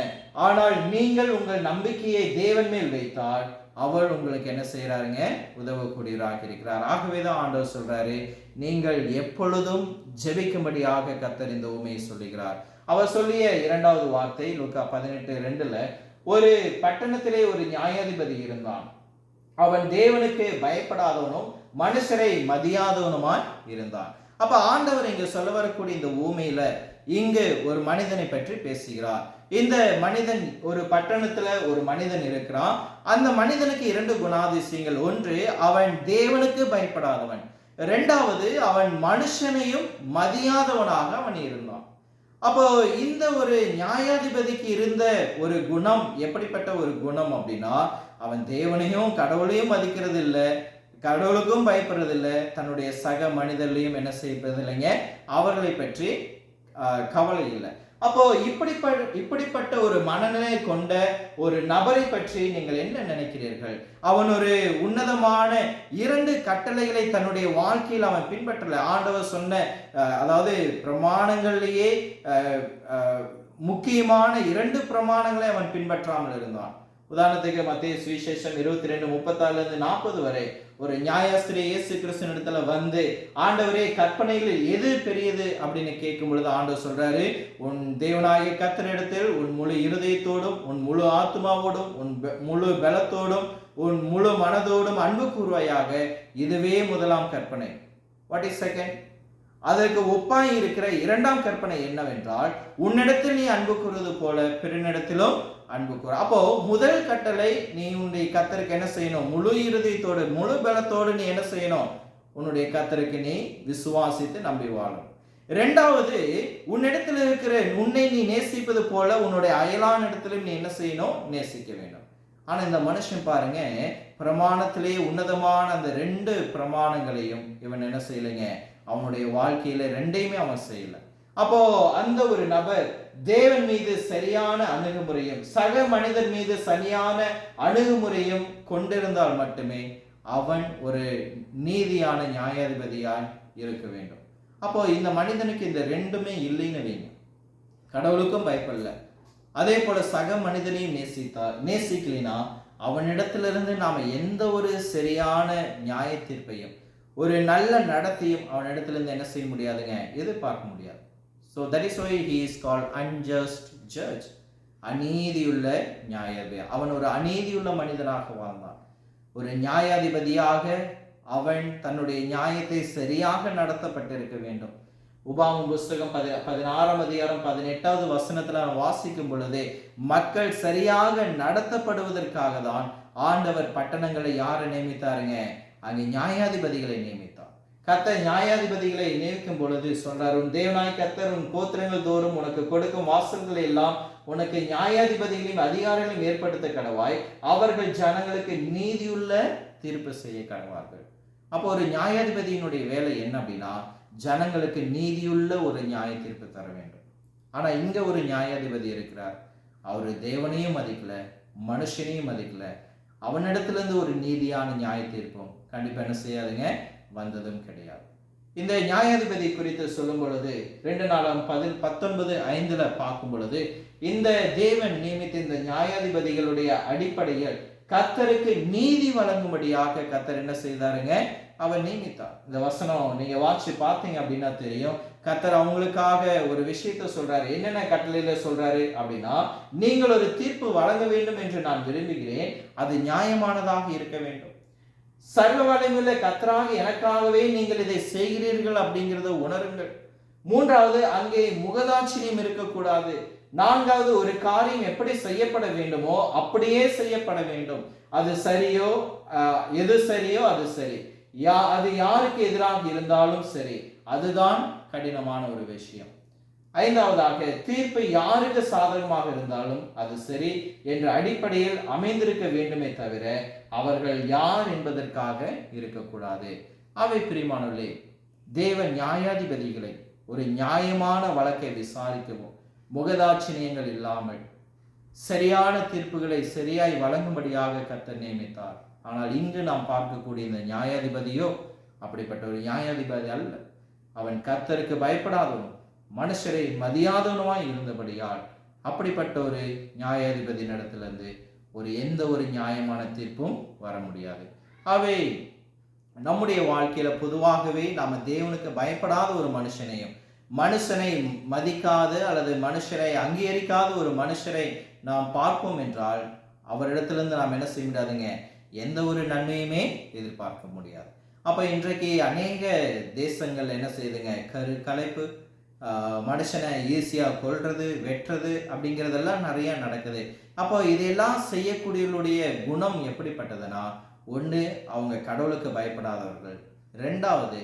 ஆனால் நீங்கள் உங்கள் நம்பிக்கையை தேவன் மேல் வைத்தால் அவர் உங்களுக்கு என்ன செய்யறாருங்க, உதவக்கூடியவராக இருக்கிறார். ஆகவேதான் ஆண்டவர் சொல்றாரு, நீங்கள் எப்பொழுதும் ஜெபிக்கும்படியாக கர்த்தர் இந்த உண்மையை சொல்லுகிறார். அவர் சொல்லிய இரண்டாவது வார்த்தை லூக்கா 18:2, ஒரு பட்டணத்திலே ஒரு நியாயாதிபதி இருந்தான். அவன் தேவனுக்கு பயப்படாதவனும் மனுஷரை மதியாதவனுமாய் இருந்தான். அப்ப ஆண்டவர் இங்க சொல்ல வரக்கூடிய இந்த ஊமையில இங்கு ஒரு மனிதனை பற்றி பேசுகிறார். இந்த மனிதன், ஒரு பட்டணத்துல ஒரு மனிதன் இருக்கிறான். அந்த மனிதனுக்கு 2 குணாதிசயங்கள். ஒன்று, அவன் தேவனுக்கு பயப்படாதவன். இரண்டாவது, அவன் மனுஷனையும் மதியாதவனாக அவன் இருந்தான். அப்போ இந்த ஒரு நியாயாதிபதிக்கு இருந்த ஒரு குணம் எப்படிப்பட்ட ஒரு குணம் அப்படின்னா, அவன் தேவனையும் கடவுளையும் மதிக்கிறது இல்லை, கடவுளுக்கும் பயப்படுறது இல்லை, தன்னுடைய சக மனிதர்களையும் என்ன செய்வது இல்லைங்க, அவர்களை பற்றி கவலை இல்லை. அப்போ இப்படிப்பட்ட ஒரு மனநிலை கொண்ட ஒரு நபரை பற்றி நீங்கள் என்ன நினைக்கிறீர்கள்? அவன் ஒரு உன்னதமான 2 கட்டளைகளை தன்னுடைய வாழ்க்கையில் அவன் பின்பற்றல. ஆண்டவர் சொன்ன அதாவது பிரமாணங்களிலேயே முக்கியமான 2 பிரமாணங்களை அவன் பின்பற்றாமல் இருந்தான். உதாரணத்துக்கு மத்தேயு சுவிசேஷம் 22:34 வரை ஒரு நியாயாஸ்திரி இயேசு கிறிஸ்துவின் இடத்துல வந்து, ஆண்டவரே, கற்பனைகளில் எது பெரியது அப்படின்னு கேட்கும் பொழுது ஆண்டவர் சொல்றாரு, உன் தேவனாகிய கர்த்தரிடத்தில் உன் முழு இருதயத்தோடும், உன் முழு ஆத்மாவோடும், உன் முழு பலத்தோடும், உன் முழு மனதோடும் அன்பு கூர்வாயாக, இதுவே முதலாம் கற்பனை. What is second? அதற்கு ஒப்பாய் இருக்கிற 2ஆம் கற்பனை என்னவென்றால், உன்னிடத்தில் நீ அன்பு கூறுவது போல பிறனிடத்திலும் அன்பு கூற. அப்போ முதல் கட்டளை, நீ உன்னுடைய கர்த்தருக்கு என்ன செய்யணும்? முழு இருதயத்தோடு முழு பலத்தோடு நீ என்ன செய்யணும்? உன்னுடைய கர்த்தருக்கு நீ விசுவாசித்து நம்பி வாழும். 2வது, உன்னிடத்தில் இருக்கிற உன்னை நீ நேசிப்பது போல உன்னுடைய அயலான இடத்திலும் நீ என்ன செய்யணும்? நேசிக்க வேண்டும். ஆனா இந்த மனுஷன் பாருங்க, பிரமாணத்திலே உன்னதமான அந்த 2 பிரமாணங்களையும் இவன் என்ன செய்யலைங்க, அவனுடைய வாழ்க்கையில 2யுமே அவன் செய்யல. அப்போ அந்த ஒரு நபர் தேவன் மீது சரியான அணுகுமுறையும் சக மனிதன் மீது சரியான அணுகுமுறையும் கொண்டிருந்தால் மட்டுமே அவன் ஒரு நீதியான நியாயாதிபதியாய் இருக்க வேண்டும். அப்போ இந்த மனிதனுக்கு இந்த 2மே இல்லைன்னு வைங்க. கடவுளுக்கும் பயப்படல, அதே போல சக மனிதனையும் நேசிக்கலினா அவனிடத்திலிருந்து நாம எந்த ஒரு சரியான நியாய தீர்ப்பையும் ஒரு நல்ல நடத்தையும் அவனிடத்திலிருந்து என்ன செய்ய முடியாதுங்க, எதிர்பார்க்க முடியாது. So that is why he is called unjust judge. அநீதியுள்ள நியாயாதிபதி. அவன் ஒரு அநீதியுள்ள மனிதனாக வாழ்ந்தான். ஒரு நியாயாதிபதியாக அவன் தன்னுடைய நியாயத்தை சரியாக நடத்தப்பட்டிருக்க வேண்டும். உபாகமம் புஸ்தகம் 16ஆம் அதிகாரம் 18வது வசனத்துல வாசிக்கும் பொழுதே, மக்கள் சரியாக நடத்தப்படுவதற்காக தான் ஆண்டவர் பட்டணங்களை யாரை நியமித்தாருங்க? அங்கே நியாயாதிபதிகளை நியமித்தார். கர்த்தர் நியாயாதிபதிகளை நியமிக்கும் பொழுது சொல்றார், உன் தேவனாய் கர்த்தர் உன் கோத்திரங்கள் தோறும் உனக்கு கொடுக்கும் வாசல்களை எல்லாம் உனக்கு நியாயாதிபதிகளையும் அதிகாரிகளையும் ஏற்படுத்த கடவாய், அவர்கள் ஜனங்களுக்கு நீதியுள்ள தீர்ப்பு செய்ய கடவார்கள். அப்போ ஒரு நியாயாதிபதியினுடைய வேலை என்ன அப்படின்னா, ஜனங்களுக்கு நீதியுள்ள ஒரு நியாய தீர்ப்பு தர வேண்டும். ஆனா இங்க ஒரு நியாயாதிபதி இருக்கிறார், அவரு தேவனையும் மதிக்கல, மனுஷனையும் மதிக்கல. அவனிடத்திலிருந்து ஒரு நீதியான நியாய தீர்ப்பும் கண்டிப்பா என்ன செய்யாதுங்க, வந்ததும் கிடையாது. இந்த நியாயாதிபதி குறித்து சொல்லும் பொழுது 2 நாளாகமம் 19:5 பார்க்கும் பொழுது, இந்த தேவன் நியமித்த இந்த நியாயாதிபதிகளுடைய அடிப்படையில் கர்த்தருக்கு நீதி வழங்கும்படியாக கர்த்தர் என்ன செய்தாருங்க, அவர் நியமித்தார். இந்த வசனம் நீங்க வாட்சி பார்த்தீங்க அப்படின்னா தெரியும், கர்த்தர் அவங்களுக்காக ஒரு விஷயத்தை சொல்றாரு. என்னென்ன கட்டளையில சொல்றாரு அப்படின்னா, நீங்கள் ஒரு தீர்ப்பு வழங்க வேண்டும் என்று நான் விரும்புகிறேன், அது நியாயமானதாக இருக்க வேண்டும். சர்வ வல்லமையுள்ள கர்த்தராகிய எனக்காகவே நீங்கள் இதை செய்கிறீர்கள் அப்படிங்கிறத உணருங்கள். 3வது, அங்கே முகதாட்சியம் இருக்கக்கூடாது. 4வது, ஒரு காரியம் எப்படி செய்யப்பட வேண்டுமோ அப்படியே செய்யப்பட வேண்டும். அது சரியோ எது சரியோ அது சரி, அது யாருக்கு எதிராக இருந்தாலும் சரி, அதுதான் கடினமான ஒரு விஷயம். 5வதாக, தீர்ப்பு யாருக்கு சாதகமாக இருந்தாலும் அது சரி என்ற அடிப்படையில் அமைந்திருக்க வேண்டுமே தவிர அவர்கள் யார் என்பதற்காக இருக்கக்கூடாது. அவை பிரியமானவர்களே, தேவ நியாயாதிபதிகளை ஒரு நியாயமான வழக்கை விசாரிக்கவும் முகதாட்சிணியங்கள் இல்லாமல் சரியான தீர்ப்புகளை சரியாய் வழங்கும்படியாக கர்த்தர் நியமித்தார். ஆனால் இங்கு நாம் பார்க்கக்கூடிய இந்த நியாயாதிபதியோ அப்படிப்பட்ட ஒரு நியாயாதிபதி அல்ல. அவன் கர்த்தருக்கு பயப்படாதவனும் மனுஷரை மதியாதவனுமாய் இருந்தபடியால் அப்படிப்பட்ட ஒரு நியாயாதிபதி நடத்திலிருந்து எந்த ஒரு நியாயமான தீர்ப்பும் வர முடியாது. அவை நம்முடைய வாழ்க்கையில பொதுவாகவே நாம தேவனுக்கு பயப்படாத ஒரு மனுஷனையும், மனுஷனை மதிக்காத அல்லது மனுஷரை அங்கீகரிக்காத ஒரு மனுஷரை நாம் பார்ப்போம் என்றால் அவரிடத்திலிருந்து நாம் என்ன செய்ய முடியாதுங்க, எந்த ஒரு நன்மையுமே எதிர்பார்க்க முடியாது. அப்ப இன்றைக்கு அநேக தேசங்கள் என்ன செய்யுதுங்க, கலைப்பு, மனுஷனை ஈஸியாக கொல்றது, வெட்டுறது அப்படிங்கிறதெல்லாம் நிறைய நடக்குது. அப்போ இதெல்லாம் செய்யக்கூடியவர்களுடைய குணம் எப்படிப்பட்டதுன்னா, ஒன்று அவங்க கடவுளுக்கு பயப்படாதவர்கள், இரண்டாவது,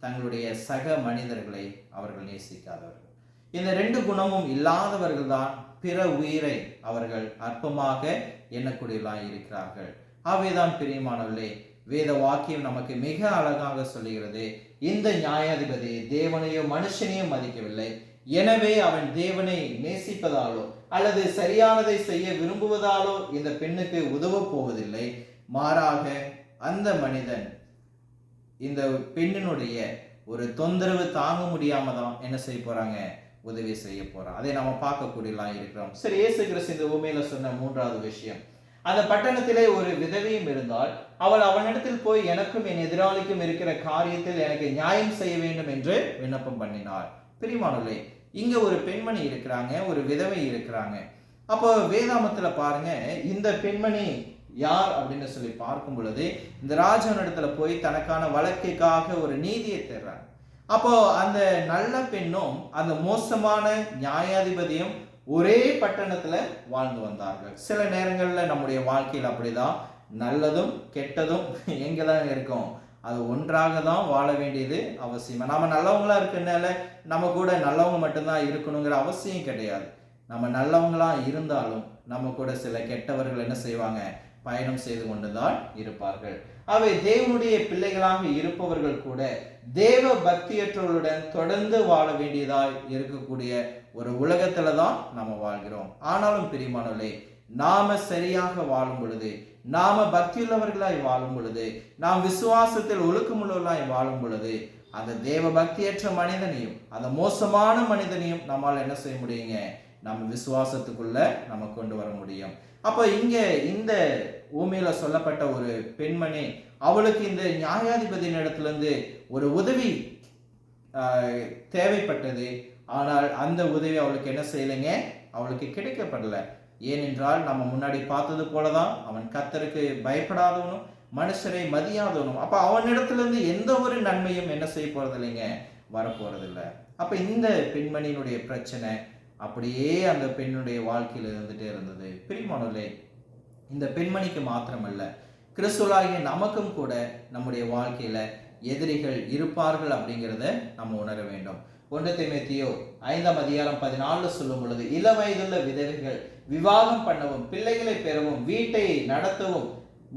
தங்களுடைய சக மனிதர்களை அவர்கள் நேசிக்காதவர்கள். இந்த 2 குணமும் இல்லாதவர்கள் தான் பிற உயிரை அவர்கள் அற்பமாக எண்ணக்கூடியவர்களாய் இருக்கிறார்கள். ஆகவேதான் பிரியமானவர்களே, வேத வாக்கியம் நமக்கு மிக அழகாக சொல்லுகிறது, இந்த நியாயாதிபதி தேவனையோ மனுஷனையோ மதிக்கவில்லை, எனவே அவன் தேவனை நேசிப்பதாலோ அல்லது சரியானதை செய்ய விரும்புவதாலோ இந்த பெண்ணுக்கு உதவ போவதில்லை. மாறாக அந்த மனிதன் இந்த பெண்ணினுடைய ஒரு தொந்தரவு தாங்க முடியாம தான் என்ன செய்ய போறாங்க, உதவி செய்ய போறான். அதை நம்ம பார்க்கக்கூடியலாம் இருக்கிறோம். சரி, இயேசு கிறிஸ்து இந்த உண்மையில சொன்ன 3வது விஷயம், அந்த பட்டணத்திலே ஒரு விதவையும் இருந்தால் அவள் அவனிடத்தில் போய் எனக்கும் என் எதிராளிக்கும் இருக்கிற காரியத்தில் எனக்கு நியாயம் செய்ய வேண்டும் என்று விண்ணப்பம் பண்ணினாள். பிரியமானவர்களே, இங்க ஒரு பெண்மணி இருக்கிறாங்க, ஒரு விதவை இருக்கிறாங்க. அப்போ வேதாமத்துல பாருங்க, இந்த பெண்மணி யார் அப்படின்னு சொல்லி பார்க்கும் பொழுது இந்த ராஜனிடத்துல போய் தனக்கான வழக்குக்காக ஒரு நீதியை தேடுறாங்க. அப்போ அந்த நல்ல பெண்ணும் அந்த மோசமான நியாயாதிபதியும் ஒரே பட்டணத்துல வாழ்ந்து வந்தார்கள். சில நேரங்கள்ல நம்முடைய வாழ்க்கையில் அப்படிதான், நல்லதும் கெட்டதும் எங்கதான் இருக்கும், அது ஒன்றாக தான் வாழ வேண்டியது அவசியம். நம்ம நல்லவங்களா இருக்கனால நம்ம கூட நல்லவங்க மட்டும்தான் இருக்கணுங்கிற அவசியம் கிடையாது. நம்ம நல்லவங்களா இருந்தாலும் நம்ம கூட சில கெட்டவர்கள் என்ன செய்வாங்க, பயணம் செய்து கொண்டுதான் இருப்பார்கள். அவை தேவனுடைய பிள்ளைகளாக இருப்பவர்கள் கூட தேவ பக்தியற்றவர்களுடன் தொடர்ந்து வாழ வேண்டியதாய் இருக்கக்கூடிய ஒரு உலகத்துல தான் நம்ம வாழ்கிறோம். ஆனாலும் பிரியமானவர்களே, நாம சரியாக வாழும் பொழுது, நாம பக்தியுள்ளவர்களாய் வாழும் பொழுது, நாம் விசுவாசத்தில் ஒழுக்கமுள்ளவர்களாய் வாழும் பொழுது, அந்த தேவ பக்தியற்ற மனிதனையும் அந்த மோசமான மனிதனையும் நம்மால் என்ன செய்ய முடியுங்க, நம்ம விசுவாசத்துக்குள்ள நம்ம கொண்டு வர முடியும். அப்ப இங்க இந்த ஊமையில சொல்லப்பட்ட ஒரு பெண்மணி, அவளுக்கு இந்த நியாயாதிபதியின் இடத்துல இருந்து ஒரு உதவி தேவைப்பட்டது. ஆனால் அந்த உதவி அவளுக்கு என்ன செய்யலைங்க, அவளுக்கு கிடைக்கப்படல. ஏனென்றால் நம்ம முன்னாடி பார்த்தது போலதான், அவன் கர்த்தருக்கு பயப்படாதவனும் மனுஷரை மதியாதவனும். அப்ப அவனிடத்துல இருந்து எந்த ஒரு நன்மையும் என்ன செய்ய போறது இல்லைங்க, வரப்போறதில்லை. அப்ப இந்த பெண்மணியினுடைய பிரச்சனை அப்படியே அந்த பெண்ணுடைய வாழ்க்கையில் இருந்துட்டே இருந்தது. பிரியமானவர்களே, இந்த பெண்மணிக்கு மாத்திரமல்ல, கிறிஸ்துவாகிய நமக்கும் கூட நம்முடைய வாழ்க்கையில எதிரிகள் இருப்பார்கள் அப்படிங்கிறத நம்ம உணர வேண்டும். 1 தீமோத்தேயு 5:14 சொல்லும் பொழுது, இளவயதுள்ள விதவைகள் விவாகம் பண்ணவும் பிள்ளைகளை பெறவும் வீட்டை நடத்தவும்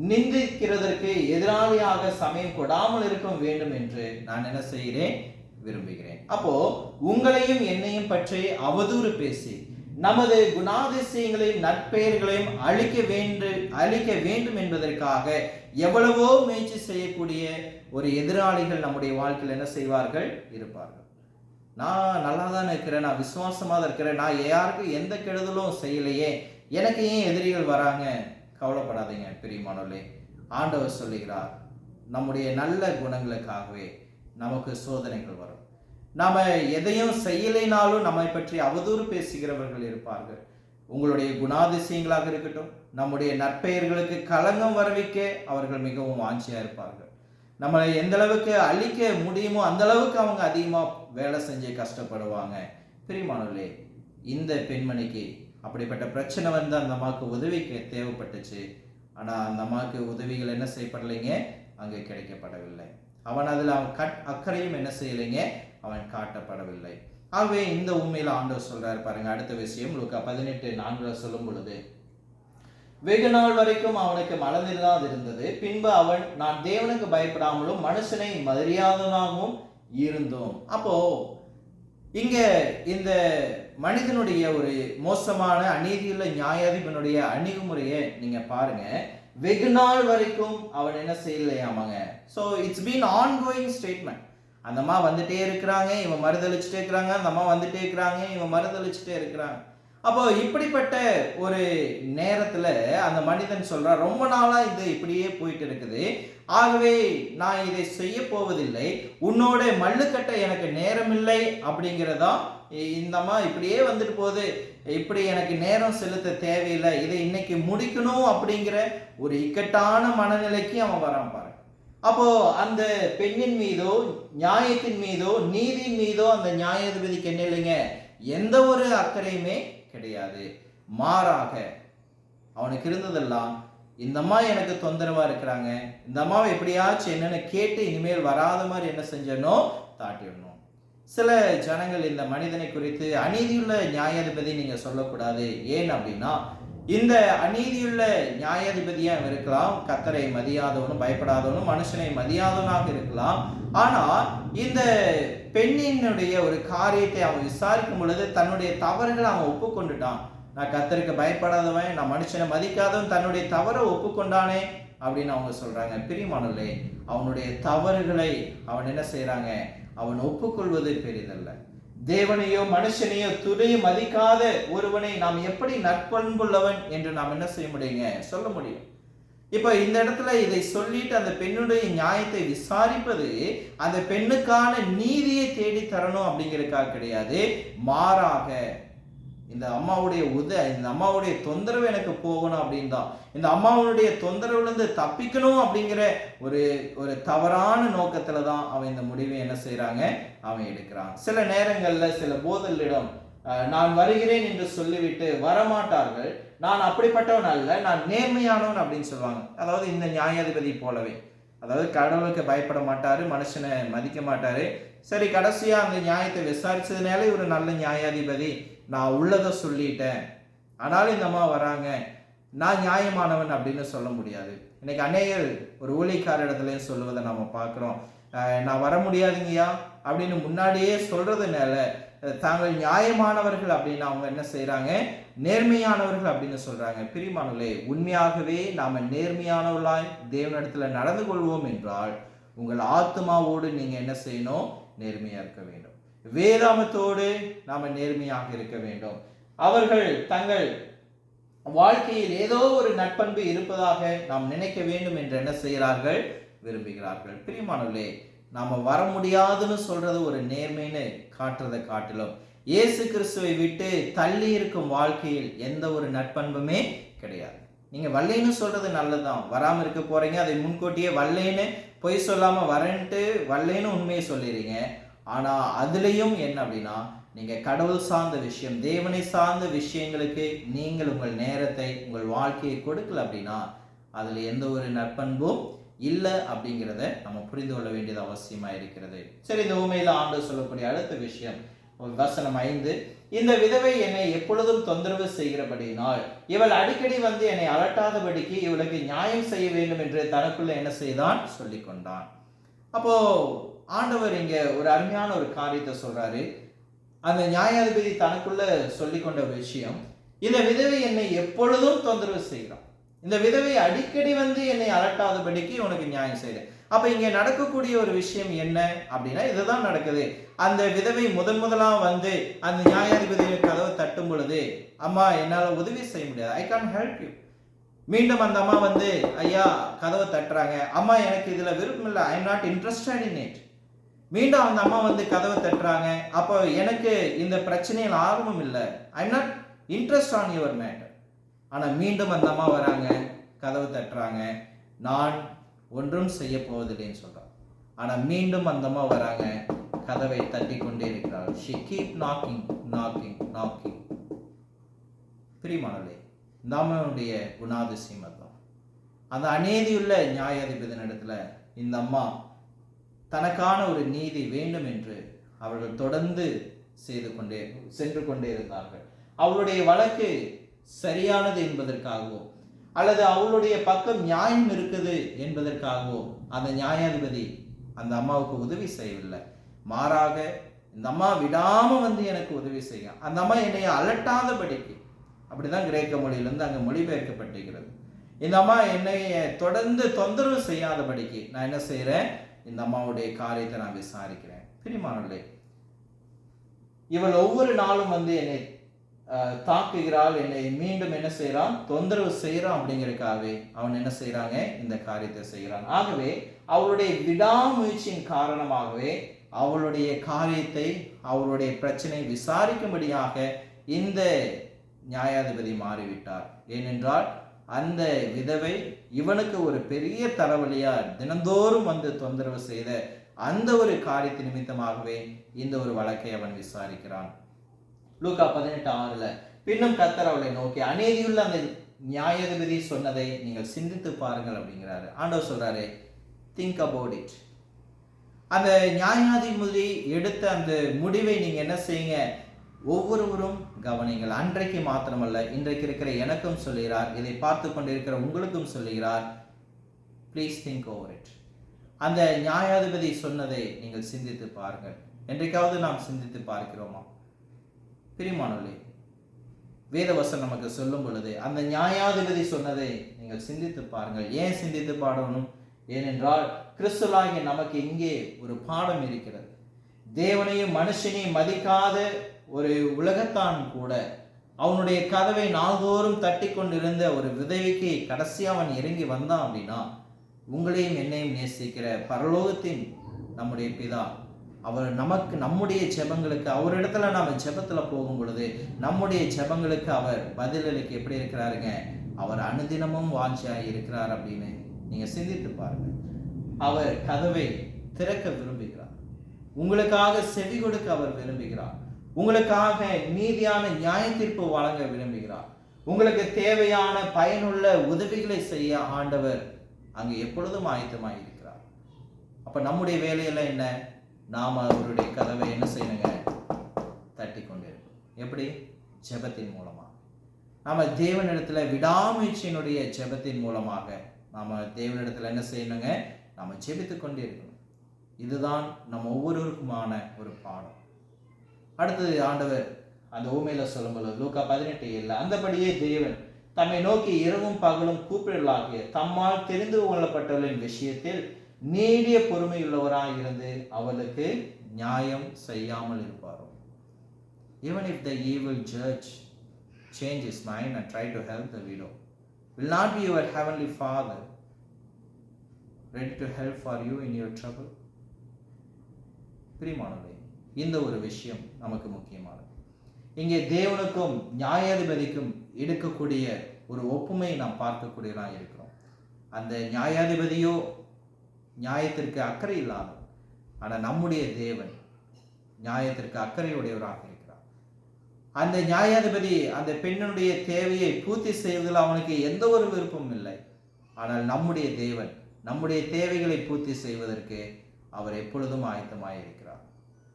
நிந்திக்கிறதற்கு எதிராளியாக சமயம் கொடாமல் இருக்க வேண்டும் என்று நான் என்ன செய்கிறேன், விரும்புகிறேன். அப்போ உங்களையும் என்னையும் பற்றி அவதூறு பேசி நமது குணாதிசயங்களையும் நற்பெயர்களையும் அழிக்க வேண்டும் என்பதற்காக எவ்வளவோ முயற்சி செய்யக்கூடிய ஒரு எதிராளிகள் நம்முடைய வாழ்க்கையில் என்ன செய்வார்கள், இருப்பார்கள். நான் நல்லா தான் இருக்கிறேன், நான் விசுவாசமா தான் இருக்கிறேன், நான் யாருக்கும் எந்த கெடுதலும் செய்யலையே, எனக்கு ஏன் எதிரிகள் வராங்க? கவலைப்படாதீங்க பிரியமானவர்களே, ஆண்டவர் சொல்லுகிறார், நம்முடைய நல்ல குணங்களுக்காகவே நமக்கு சோதனைகள் வரும். நாம எதையும் செய்யலைனாலும் நம்மை பற்றி அவதூறு பேசுகிறவர்கள் இருப்பார்கள். உங்களுடைய குணாதிசயங்களாக இருக்கட்டும், நம்முடைய நற்பெயர்களுக்கு களங்கம் வரவிக்க அவர்கள் மிகவும் வாஞ்சியா இருப்பார்கள். நம்மளை எந்த அளவுக்கு அழிக்க முடியுமோ அந்த அளவுக்கு அவங்க அதிகமா வேலை செஞ்சு கஷ்டப்படுவாங்க. பிரியமானவர்களே, இந்த பெண்மணிக்கு அப்படிப்பட்ட பிரச்சனை வந்து அந்த அம்மாவுக்கு உதவிக்கு தேவைப்பட்டுச்சு. ஆனா அந்த அம்மாவுக்கு உதவிகள் என்ன செய்யப்படலைங்க, அங்கே கிடைக்கப்படவில்லை. அவன் அதில் அக்கறையும் என்ன செய்யலைங்க, அவன் காட்டப்படவில்லை. ஆகவே இந்த உண்மையில ஆண்டவர் சொல்றாரு பாருங்க. அடுத்த விஷயம் லூக்கா 18:4 சொல்லும் பொழுது, வெகு நாள் வரைக்கும் அவனுக்கு மனதில்லாது இருந்தது, பின்பு அவன் நான் தேவனுக்கு பயப்படாமலும் மனுஷனை மரியாதனாகவும் இருந்தோம். அப்போ இங்க இந்த மனிதனுடைய ஒரு மோசமான அநீதியுள்ள நியாயாதிபனுடைய அணுகுமுறையை நீங்க பாருங்க. வெகு நாள் வரைக்கும் அவன் என்ன செய்யலையாமாங்க. So it's been ongoing statement. அந்த அம்மா வந்துட்டே இருக்கிறாங்க, இவன் மறுதளிச்சுட்டே இருக்கிறாங்க, அந்த அம்மா வந்துட்டே இருக்கிறாங்க, இவன் மறுதளிச்சுட்டே இருக்கிறாங்க. அப்போ இப்படிப்பட்ட ஒரு நேரத்துல அந்த மனிதன் சொல்றான், ரொம்ப நாளா இது இப்படியே போயிட்டு இருக்குது, ஆகவே நான் இதை செய்ய போவதில்லை, உன்னோட மல்லுக்கட்ட எனக்கு நேரம் இல்லை அப்படிங்கிறதா. இந்த அம்மா இப்படியே வந்துட்டு போகுது, இப்படி எனக்கு நேரம் செலுத்த தேவையில்லை, இதை இன்னைக்கு முடிக்கணும் அப்படிங்கிற ஒரு இக்கட்டான மனநிலைக்கு அவன் வரான் பாரு. அப்போ அந்த பெண்ணின் மீதோ நியாயத்தின் மீதோ நீதியின் மீதோ அந்த நியாயாதிபதிக்கு என்ன இல்லைங்க, எந்த ஒரு அக்கறையுமே கிடையாது. மாறாக அவனுக்கு இருந்ததெல்லாம் இந்த அம்மா எனக்கு தொந்தரவா இருக்கிறாங்க, இந்த அம்மாவை எப்படியாச்சும் என்னன்னு கேட்டு இனிமேல் வராத மாதிரி என்ன செஞ்சணும், தாட்டிடணும். சில ஜனங்கள் இந்த மனிதனை குறித்து அநீதியுள்ள நியாயாதிபதி நீங்க சொல்லக்கூடாது. ஏன் அப்படின்னா, இந்த அநீதியுள்ள நியாயாதிபதியா இருக்கலாம், கர்த்தரை மதியாதவனும் பயப்படாதவனும் மனுஷனை மதியாதவனாக இருக்கலாம். ஆனா இந்த பெண்ணினுடைய ஒரு காரியத்தை அவன் விசாரிக்கும் பொழுது தன்னுடைய தவறுகளை அவன் ஒப்புக்கொண்டுட்டான். நான் கர்த்தருக்கு பயப்படாதவன், நான் மனுஷனை மதிக்காதவன், தன்னுடைய தவறை ஒப்புக்கொண்டானே அப்படின்னு அவங்க சொல்றாங்க. பிரியமானவர்களே, அவனுடைய தவறுகளை அவன் என்ன செய்யறாங்க, அவன் ஒப்புக்கொள்வது பெரிதல்ல. தேவனையோ மனுஷனையோ துணையும் மதிக்காத ஒருவனை நாம் எப்படி நற்பண்புள்ளவன் என்று நாம் என்ன செய்ய முடியுங்க, சொல்ல முடியும். இப்ப இந்த இடத்துல இதை சொல்லிட்டு அந்த பெண்ணுடைய நியாயத்தை விசாரிப்பது அந்த பெண்ணுக்கான நீதியை தேடி தரணும் அப்படிங்கிறதுக்காக கிடையாது. மாறாக இந்த அம்மாவுடைய தொந்தரவு எனக்கு போகணும் அப்படின்னு தான், இந்த அம்மாவுடைய தொந்தரவுல இருந்து தப்பிக்கணும் அப்படிங்கிற ஒரு தவறான நோக்கத்துல தான் அவன் இந்த முடிவை என்ன செய்யறாங்க, அவன் எடுக்கிறான். சில நேரங்கள்ல சில போதலிடம் நான் வருகிறேன் என்று சொல்லிவிட்டு வரமாட்டார்கள். நான் அப்படிப்பட்டவன் அல்ல, நான் நேர்மையானவன் அப்படின்னு சொல்லுவாங்க. அதாவது இந்த நியாயாதிபதி போலவே, அதாவது கடவுளுக்கு பயப்பட மாட்டாரு, மனுஷனை மதிக்க மாட்டாரு. சரி, கடைசியா அந்த நியாயத்தை விசாரிச்சதுனால ஒரு நல்ல நியாயாதிபதி, நான் உள்ளதை சொல்லிட்டேன், ஆனாலும் இந்த அம்மா வராங்க, நான் நியாயமானவன் அப்படின்னு சொல்ல முடியாது. இன்னைக்கு அநேகர் ஒரு ஊழியக்கார இடத்துலயும் சொல்லுவதை நம்ம பார்க்குறோம். நான் வர முடியாதுங்கய்யா அப்படின்னு முன்னாடியே சொல்றதுனால தாங்கள் நியாயமானவர்கள் அப்படின்னு அவங்க என்ன செய்யறாங்க, நேர்மையானவர்கள் அப்படின்னு சொல்றாங்க. பிரியமானவர்களே, உண்மையாகவே நாம நேர்மையானவர்களாய் தேவனிடத்துல நடந்து கொள்வோம் என்றால் உங்கள் ஆத்மாவோடு நீங்க என்ன செய்யணும், நேர்மையா இருக்க வேண்டும். வேதாமத்தோடு நாம நேர்மையாக இருக்க வேண்டும். அவர்கள் தங்கள் வாழ்க்கையில் ஏதோ ஒரு நற்பண்பு இருப்பதாக நாம் நினைக்க வேண்டும் என்று என்ன செய்கிறார்கள், விரும்புகிறார்கள். பிரியமானவர்களே, நாம வர முடியாதுன்னு சொல்றது ஒரு நேர்மைன்னு காட்டுறதை காட்டிலும் இயேசு கிறிஸ்துவை விட்டு தள்ளி இருக்கும் வாழ்க்கையில் எந்த ஒரு நற்பண்புமே கிடையாது. நீங்க வல்லைன்னு சொல்றது நல்லதுதான், வராம இருக்க போறீங்க, அதை முன்கூட்டியே வல்லைன்னு பொய் சொல்லாம வரேன்ட்டு வல்லைன்னு உண்மையை சொல்லிடுறீங்க. ஆனா அதுலயும் என்ன அப்படின்னா, நீங்க கடவுள் சார்ந்த விஷயம், தேவனை சார்ந்த விஷயங்களுக்கு நீங்கள் உங்கள் நேரத்தை, உங்கள் வாழ்க்கையை கொடுக்கல அப்படின்னா அதுல எந்த ஒரு நற்பண்பும் இல்லை அப்படிங்கிறத நம்ம புரிந்து கொள்ள வேண்டியது அவசியமா இருக்கிறது. சரி, இந்த உண்மையில ஆண்டவர் சொல்லக்கூடிய அடுத்த விஷயம் வசனம் 5, இந்த விதவை என்னை எப்பொழுதும் தொந்தரவு செய்கிறபடியினால் இவள் அடிக்கடி வந்து என்னை அலட்டாதபடிக்கு இவளுக்கு நியாயம் செய்ய வேண்டும் என்று தனக்குள்ள என்ன செய்தான், சொல்லிக் கொண்டான். அப்போ ஆண்டவர் இங்க ஒரு அருமையான ஒரு காரியத்தை சொல்றாரு. அந்த நியாயாதிபதி தனக்குள்ள சொல்லிக்கொண்ட விஷயம், இந்த விதவை என்னை எப்பொழுதும் தொந்தரவு செய்கிறான், இந்த விதவை அடிக்கடி வந்து என்னை அலட்டாதபடிக்கு உனக்கு நியாயம் செய்யறேன். அப்ப இங்க நடக்கக்கூடிய ஒரு விஷயம் என்ன அப்படின்னா, இதுதான் நடக்குது. அந்த விதவை முதலாம் வந்து அந்த நியாயாதிபதியை கதவை தட்டும் பொழுது, அம்மா என்னால உதவி செய்ய முடியாது, ஐ கான் ஹெல்ப் யூ. மீண்டும் அந்த அம்மா வந்து ஐயா கதவை தட்டுறாங்க, அம்மா எனக்கு இதுல விருப்பம் இல்லை, I am not interested in it. மீண்டும் அந்த அம்மா வந்து கதவை தட்டுறாங்க, அப்போ எனக்கு இந்த பிரச்சனையில் ஆர்வம் இல்லை, I am not interest on your matter. ஆனா மீண்டும் அந்த அம்மா வராங்க, கதவு தட்டுறாங்க, நான் ஒன்றும் செய்ய போவதில்லைன்னு சொல்றான். ஆனா மீண்டும் அந்த அம்மா வராங்க, கதவை தட்டி கொண்டே இருக்கிறாள். she keep knocking knocking knocking. பிரியமானவர்களே, இந்த அம்மாவுடைய குணாதிசயம் அதுதான். அந்த அநீதியுள்ள நியாயாதிபதியினிடத்துல இந்த அம்மா தனக்கான ஒரு நீதி வேண்டும் என்று அவர்கள் தொடர்ந்து சென்று கொண்டே இருந்தார்கள். அவளுடைய வழக்கு சரியானது என்பதற்காகவோ அல்லது அவளுடைய பக்கம் நியாயம் இருக்குது என்பதற்காகவோ அந்த நியாயாதிபதி அந்த அம்மாவுக்கு உதவி செய்யவில்லை. மாறாக இந்த அம்மா விடாம வந்து எனக்கு உதவி செய்ய, அந்த அம்மா என்னை அலட்டாதபடிக்கு, அப்படிதான் கிரேக்க மொழியிலிருந்து அங்க மொழிபெயர்க்கப்பட்டிருக்கிறது. இந்த அம்மா என்னை தொடர்ந்து தொந்தரவு செய்யாதபடிக்கு நான் என்ன செய்யறேன், இந்த அம்மாவுடைய காரியத்தை நான் விசாரிக்கிறேன். பிரியமானவர்களே, இவள் ஒவ்வொரு நாளும் வந்து என்னை தாக்குகிறாள், என்னை மீண்டும் என்ன செய்யறான், தொந்தரவு செய்யறான். அப்படிங்கிறதுக்காகவே அவன் என்ன செய்யறாங்க, இந்த காரியத்தை செய்யறான். ஆகவே அவளுடைய விடாமுயற்சியின் காரணமாகவே அவளுடைய காரியத்தை, அவளுடைய பிரச்சனை விசாரிக்கும்படியாக இந்த நியாயாதிபதி மாறிவிட்டார். ஏனென்றால் அந்த விதவை இவனுக்கு ஒரு பெரிய தலைவலியா தினந்தோறும் வந்து தொந்தரவு செய்த அந்த ஒரு காரியத்தின் நிமித்தமாகவே இந்த ஒரு வழக்கை அவன் விசாரிக்கிறான். லூக்கா 18:6 பின்னும் கர்த்தர் அவளை நோக்கி, அநீதியுள்ள அந்த நியாயாதிபதி சொன்னதை நீங்கள் சிந்தித்து பாருங்கள் அப்படிங்கிறாரு. ஆண்டவர் சொல்றாரு, திங்க் அபவுட் இட். அந்த நியாயாதிபதி எடுத்த அந்த முடிவை நீங்க என்ன செய்யுங்க, ஒவ்வொருவரும் கவனிங்கள். அன்றைக்கு மாத்திரமல்ல, இன்றைக்கு இருக்கிற எனக்கும் சொல்லுகிறார், இதை பார்த்து கொண்டிருக்கிற உங்களுக்கும் சொல்லுகிறார், ப்ளீஸ் திங்க் ஓவர் இட். அந்த நியாயாதிபதி சொன்னதை நீங்கள் சிந்தித்து பாருங்கள். என்றைக்காவது நாம் சிந்தித்து பார்க்கிறோமா? பிரியமானவர்களே, வேதவசனம் நமக்கு சொல்லும் பொழுது அந்த நியாயாதிபதி சொன்னதை நீங்கள் சிந்தித்து பாருங்கள். ஏன் சிந்தித்து பாடணும்? ஏனென்றால் கிறிஸ்துவாகிய நமக்கு இங்கே ஒரு பாடம் இருக்கிறது. தேவனையும் மனுஷனையும் மதிக்காத ஒரு உலகத்தான் கூட அவனுடைய கதவை நாள்தோறும் தட்டி கொண்டிருந்த ஒரு விதவைக்கு கடைசியா அவன் இறங்கி வந்தான் அப்படின்னா, உங்களையும் என்னையும் நேசிக்கிற பரலோகத்தின் நம்முடைய பிதா அவர் நமக்கு நம்முடைய ஜெபங்களுக்கு அவரிடத்துல நாம ஜெபத்துல போகும் பொழுது நம்முடைய ஜெபங்களுக்கு அவர் பதிலளிக்க எப்படி இருக்கிறாருங்க? அவர் அனுதினமும் வாஞ்சியாய் இருக்கிறார் அப்படின்னு நீங்க சிந்தித்து பாருங்க. அவர் கதவை திறக்க விரும்புகிறார். உங்களுக்காக செவி கொடுக்க அவர் விரும்புகிறார். உங்களுக்காக நீதியான நியாய தீர்ப்பு வழங்க விரும்புகிறார். உங்களுக்கு தேவையான பயனுள்ள உதவிகளை செய்ய ஆண்டவர் அங்கு எப்பொழுதும் ஆயத்தமாய் இருக்கிறார். அப்ப நம்முடைய வேலையெல்லாம் என்ன? நாம அவருடைய கதவை என்ன செய்யணுங்க? தட்டி கொண்டிருக்கோம். எப்படி? ஜெபத்தின் மூலமாக. நாம தேவனிடத்துல விடாமுயற்சியினுடைய ஜெபத்தின் மூலமாக நாம தேவனிடத்துல என்ன செய்யணுங்க? நாம ஜெபித்து கொண்டே இருக்கணும். இதுதான் நம்ம ஒவ்வொருவருக்குமான ஒரு பாடம். அடுத்தது ஆண்டவர் அந்த ஊமையில சொல்லும்போது லூக்கா 18:7, அந்தபடியே தேவன் தம்மை நோக்கி இரவும் பகலும் கூப்பிடலாகிய தம்மால் தெரிந்து கொள்ளப்பட்டவர்களின் விஷயத்தில் நீடிய பொறுமையுள்ளவராய் இருந்து அவளுக்கு நியாயம் செய்யாமல் இருப்பாரோ. Even if the evil judge change his mind and try to help the widow, will not be your heavenly Father ready to help for you in your trouble? பிரியமானவர்களே, இந்த ஒரு விஷயம் நமக்கு முக்கியமானது. இங்கே தேவனுக்கும் நியாயாதிபதிக்கும் எடுக்கக்கூடிய ஒரு ஒப்புமை நாம் பார்க்கக்கூடியதாக இருக்கிறோம். அந்த நியாயாதிபதியோ நியாயத்திற்கு அக்கறை இல்லாமல், ஆனால் நம்முடைய தேவன் நியாயத்திற்கு அக்கறையுடையவராக இருக்கிறார். அந்த நியாயாதிபதி அந்த பெண்ணுடைய தேவையை பூர்த்தி செய்வதில் அவனுக்கு எந்த ஒரு விருப்பமும் இல்லை. ஆனால் நம்முடைய தேவன் நம்முடைய தேவைகளை பூர்த்தி செய்வதற்கு அவர் எப்பொழுதும் ஆயத்தமாய் இருக்கிறார்.